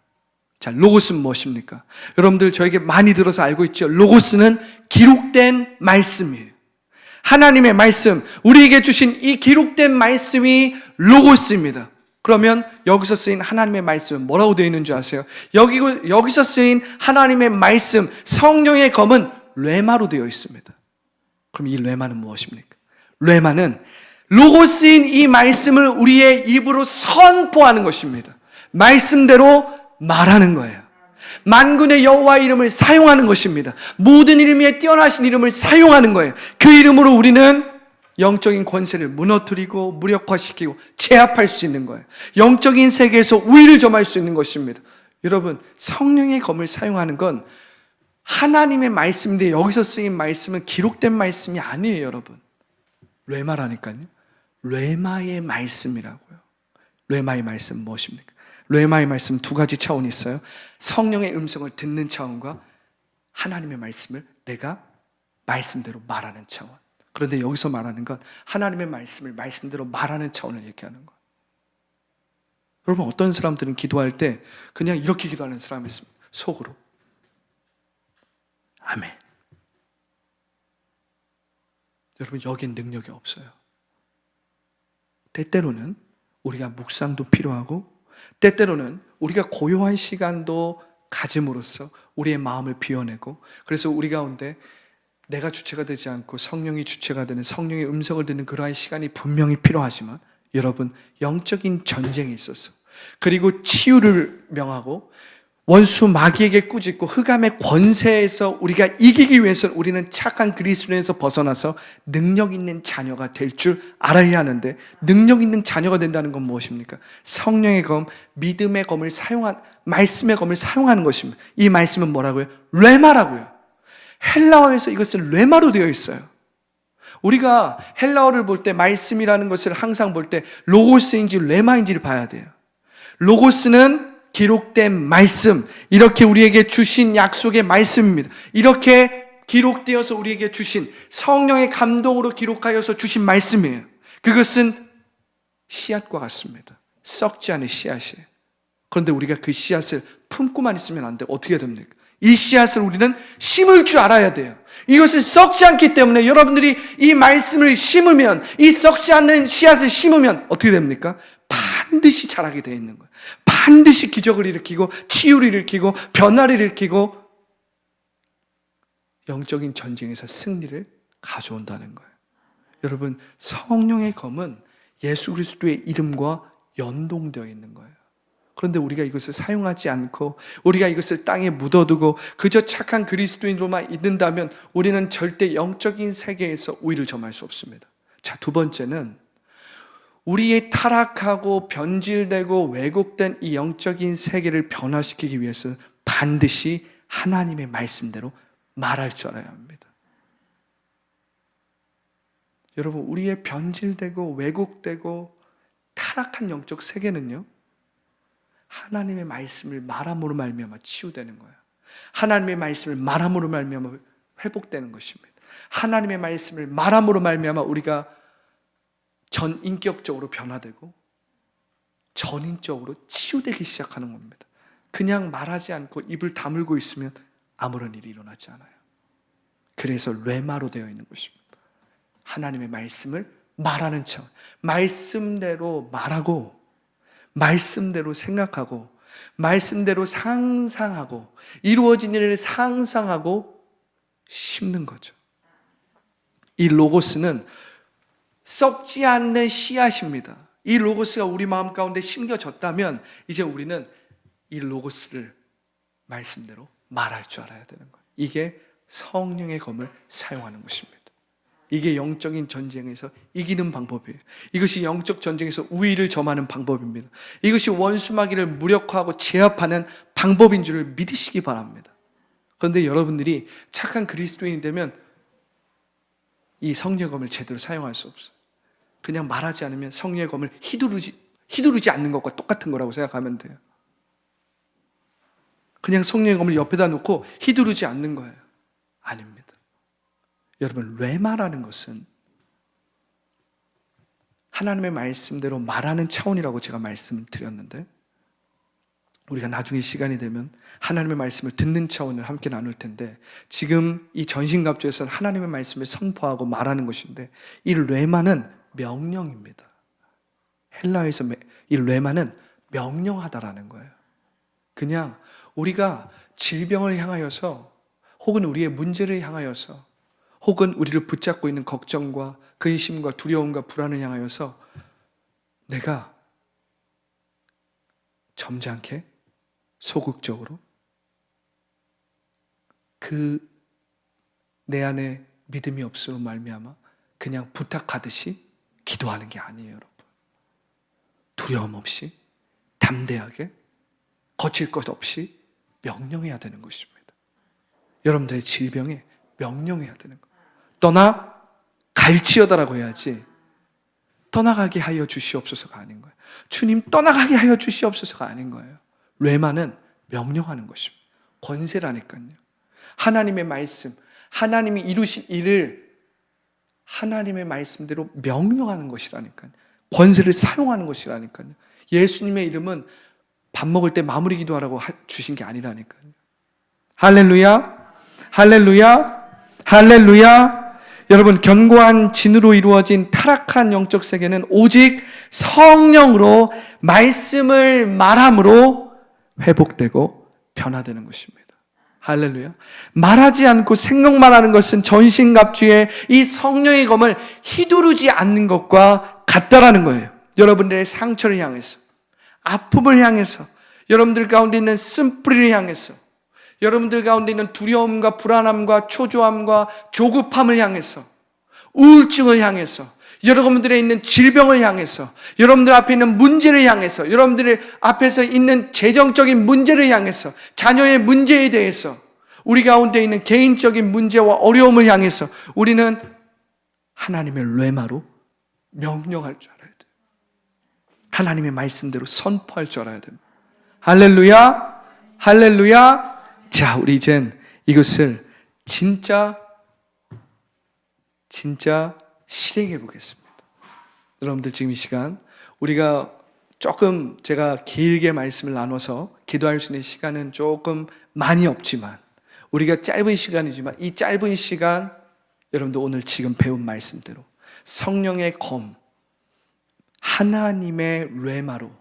자, 로고스는 무엇입니까? 여러분들 저에게 많이 들어서 알고 있죠. 로고스는 기록된 말씀이에요. 하나님의 말씀, 우리에게 주신 이 기록된 말씀이 로고스입니다. 그러면 여기서 쓰인 하나님의 말씀은 뭐라고 되어 있는 줄 아세요? 여기서 쓰인 하나님의 말씀, 성령의 검은 뢰마로 되어 있습니다. 그럼 이 뢰마는 무엇입니까? 뢰마는 로고스인 이 말씀을 우리의 입으로 선포하는 것입니다. 말씀대로 말하는 거예요. 만군의 여호와 이름을 사용하는 것입니다. 모든 이름 위에 뛰어나신 이름을 사용하는 거예요. 그 이름으로 우리는 영적인 권세를 무너뜨리고 무력화시키고 제압할 수 있는 거예요. 영적인 세계에서 우위를 점할 수 있는 것입니다. 여러분, 성령의 검을 사용하는 건 하나님의 말씀인데, 여기서 쓰인 말씀은 기록된 말씀이 아니에요. 여러분, 뢰마라니까요. 뢰마의 말씀이라고요. 뢰마의 말씀 무엇입니까? 뢰마의 말씀 두 가지 차원이 있어요. 성령의 음성을 듣는 차원과 하나님의 말씀을 내가 말씀대로 말하는 차원. 그런데 여기서 말하는 건 하나님의 말씀을 말씀대로 말하는 차원을 얘기하는 거예요. 여러분, 어떤 사람들은 기도할 때 그냥 이렇게 기도하는 사람이 있습니다. 속으로 아멘. 여러분, 여긴 능력이 없어요. 때때로는 우리가 묵상도 필요하고, 때때로는 우리가 고요한 시간도 가짐으로써 우리의 마음을 비워내고, 그래서 우리 가운데 내가 주체가 되지 않고 성령이 주체가 되는, 성령의 음성을 듣는 그러한 시간이 분명히 필요하지만, 여러분, 영적인 전쟁에 있어서, 그리고 치유를 명하고 원수 마귀에게 꾸짖고 흑암의 권세에서 우리가 이기기 위해서 우리는 착한 그리스도인에서 벗어나서 능력 있는 자녀가 될 줄 알아야 하는데, 능력 있는 자녀가 된다는 건 무엇입니까? 성령의 검, 믿음의 검을 사용한, 말씀의 검을 사용하는 것입니다. 이 말씀은 뭐라고요? 뢰마라고요. 헬라어에서 이것은 뢰마로 되어 있어요. 우리가 헬라어를 볼 때 말씀이라는 것을 항상 볼 때 로고스인지 뢰마인지를 봐야 돼요. 로고스는 기록된 말씀, 이렇게 우리에게 주신 약속의 말씀입니다. 이렇게 기록되어서 우리에게 주신, 성령의 감동으로 기록하여서 주신 말씀이에요. 그것은 씨앗과 같습니다. 썩지 않은 씨앗이에요. 그런데 우리가 그 씨앗을 품고만 있으면 안 돼요. 어떻게 됩니까? 이 씨앗을 우리는 심을 줄 알아야 돼요. 이것을 썩지 않기 때문에 여러분들이 이 말씀을 심으면, 이 썩지 않는 씨앗을 심으면 어떻게 됩니까? 반드시 자라게 되어 있는 거예요. 반드시 기적을 일으키고 치유를 일으키고 변화를 일으키고 영적인 전쟁에서 승리를 가져온다는 거예요. 여러분, 성령의 검은 예수 그리스도의 이름과 연동되어 있는 거예요. 그런데 우리가 이것을 사용하지 않고 우리가 이것을 땅에 묻어두고 그저 착한 그리스도인으로만 있는다면 우리는 절대 영적인 세계에서 우위를 점할 수 없습니다. 자, 두 번째는 우리의 타락하고 변질되고 왜곡된 이 영적인 세계를 변화시키기 위해서 반드시 하나님의 말씀대로 말할 줄 알아야 합니다. 여러분, 우리의 변질되고 왜곡되고 타락한 영적 세계는요, 하나님의 말씀을 말함으로 말미암아 치유되는 거예요. 하나님의 말씀을 말함으로 말미암아 회복되는 것입니다. 하나님의 말씀을 말함으로 말미암아 우리가 전인격적으로 변화되고 전인적으로 치유되기 시작하는 겁니다. 그냥 말하지 않고 입을 다물고 있으면 아무런 일이 일어나지 않아요. 그래서 뢰마로 되어 있는 것입니다. 하나님의 말씀을 말하는 척, 말씀대로 말하고 말씀대로 생각하고 말씀대로 상상하고 이루어진 일을 상상하고 심는 거죠. 이 로고스는 썩지 않는 씨앗입니다. 이 로고스가 우리 마음 가운데 심겨졌다면 이제 우리는 이 로고스를 말씀대로 말할 줄 알아야 되는 거예요. 이게 성령의 검을 사용하는 것입니다. 이게 영적인 전쟁에서 이기는 방법이에요. 이것이 영적 전쟁에서 우위를 점하는 방법입니다. 이것이 원수마귀를 무력화하고 제압하는 방법인 줄을 믿으시기 바랍니다. 그런데 여러분들이 착한 그리스도인이 되면 이 성령의 검을 제대로 사용할 수 없어요. 그냥 말하지 않으면 성령의 검을 휘두르지 않는 것과 똑같은 거라고 생각하면 돼요. 그냥 성령의 검을 옆에다 놓고 휘두르지 않는 거예요. 아닙니다. 여러분, 레마라는 것은 하나님의 말씀대로 말하는 차원이라고 제가 말씀을 드렸는데, 우리가 나중에 시간이 되면 하나님의 말씀을 듣는 차원을 함께 나눌 텐데, 지금 이 전신갑주에서는 하나님의 말씀을 선포하고 말하는 것인데, 이 레마는 명령입니다. 헬라어에서 이 레마는 명령하다라는 거예요. 그냥 우리가 질병을 향하여서, 혹은 우리의 문제를 향하여서, 혹은 우리를 붙잡고 있는 걱정과 근심과 두려움과 불안을 향하여서 내가 점잖게 소극적으로 내 안에 믿음이 없음으로 말미암아 그냥 부탁하듯이 기도하는 게 아니에요, 여러분. 두려움 없이 담대하게 거칠 것 없이 명령해야 되는 것입니다. 여러분들의 질병에 명령해야 되는 거예요. 갈지어다라고 해야지 떠나가게 하여 주시옵소서가 아닌 거예요. 주님 떠나가게 하여 주시옵소서가 아닌 거예요. 레마는 명령하는 것입니다. 권세라니까요. 하나님의 말씀, 하나님이 이루신 일을 하나님의 말씀대로 명령하는 것이라니까요. 권세를 사용하는 것이라니까요. 예수님의 이름은 밥 먹을 때 마무리 기도하라고 주신 게 아니라니까요. 할렐루야, 할렐루야, 할렐루야. 여러분, 견고한 진으로 이루어진 타락한 영적 세계는 오직 성령으로 말씀을 말함으로 회복되고 변화되는 것입니다. 할렐루야. 말하지 않고 생각만 하는 것은 전신갑주의 이 성령의 검을 휘두르지 않는 것과 같다라는 거예요. 여러분들의 상처를 향해서, 아픔을 향해서, 여러분들 가운데 있는 쓴뿌리를 향해서, 여러분들 가운데 있는 두려움과 불안함과 초조함과 조급함을 향해서, 우울증을 향해서, 여러분들의 있는 질병을 향해서, 여러분들 앞에 있는 문제를 향해서, 여러분들 앞에서 있는 재정적인 문제를 향해서, 자녀의 문제에 대해서, 우리 가운데 있는 개인적인 문제와 어려움을 향해서 우리는 하나님의 레마로 명령할 줄 알아야 돼요. 하나님의 말씀대로 선포할 줄 알아야 됩니다. 할렐루야, 할렐루야. 자, 우리 이젠 이것을 진짜 실행해 보겠습니다. 여러분들, 지금 이 시간 우리가 조금 제가 길게 말씀을 나눠서 기도할 수 있는 시간은 조금 많이 없지만, 우리가 짧은 시간이지만 이 짧은 시간 여러분들 오늘 지금 배운 말씀대로 성령의 검, 하나님의 레마로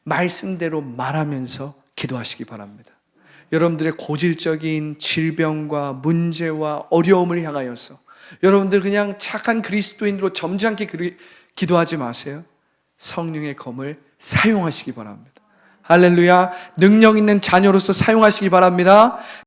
말씀대로 말하면서 기도하시기 바랍니다. 여러분들의 고질적인 질병과 문제와 어려움을 향하여서 여러분들 그냥 착한 그리스도인으로 점잖게 기도하지 마세요. 성령의 검을 사용하시기 바랍니다. 할렐루야. 능력 있는 자녀로서 사용하시기 바랍니다.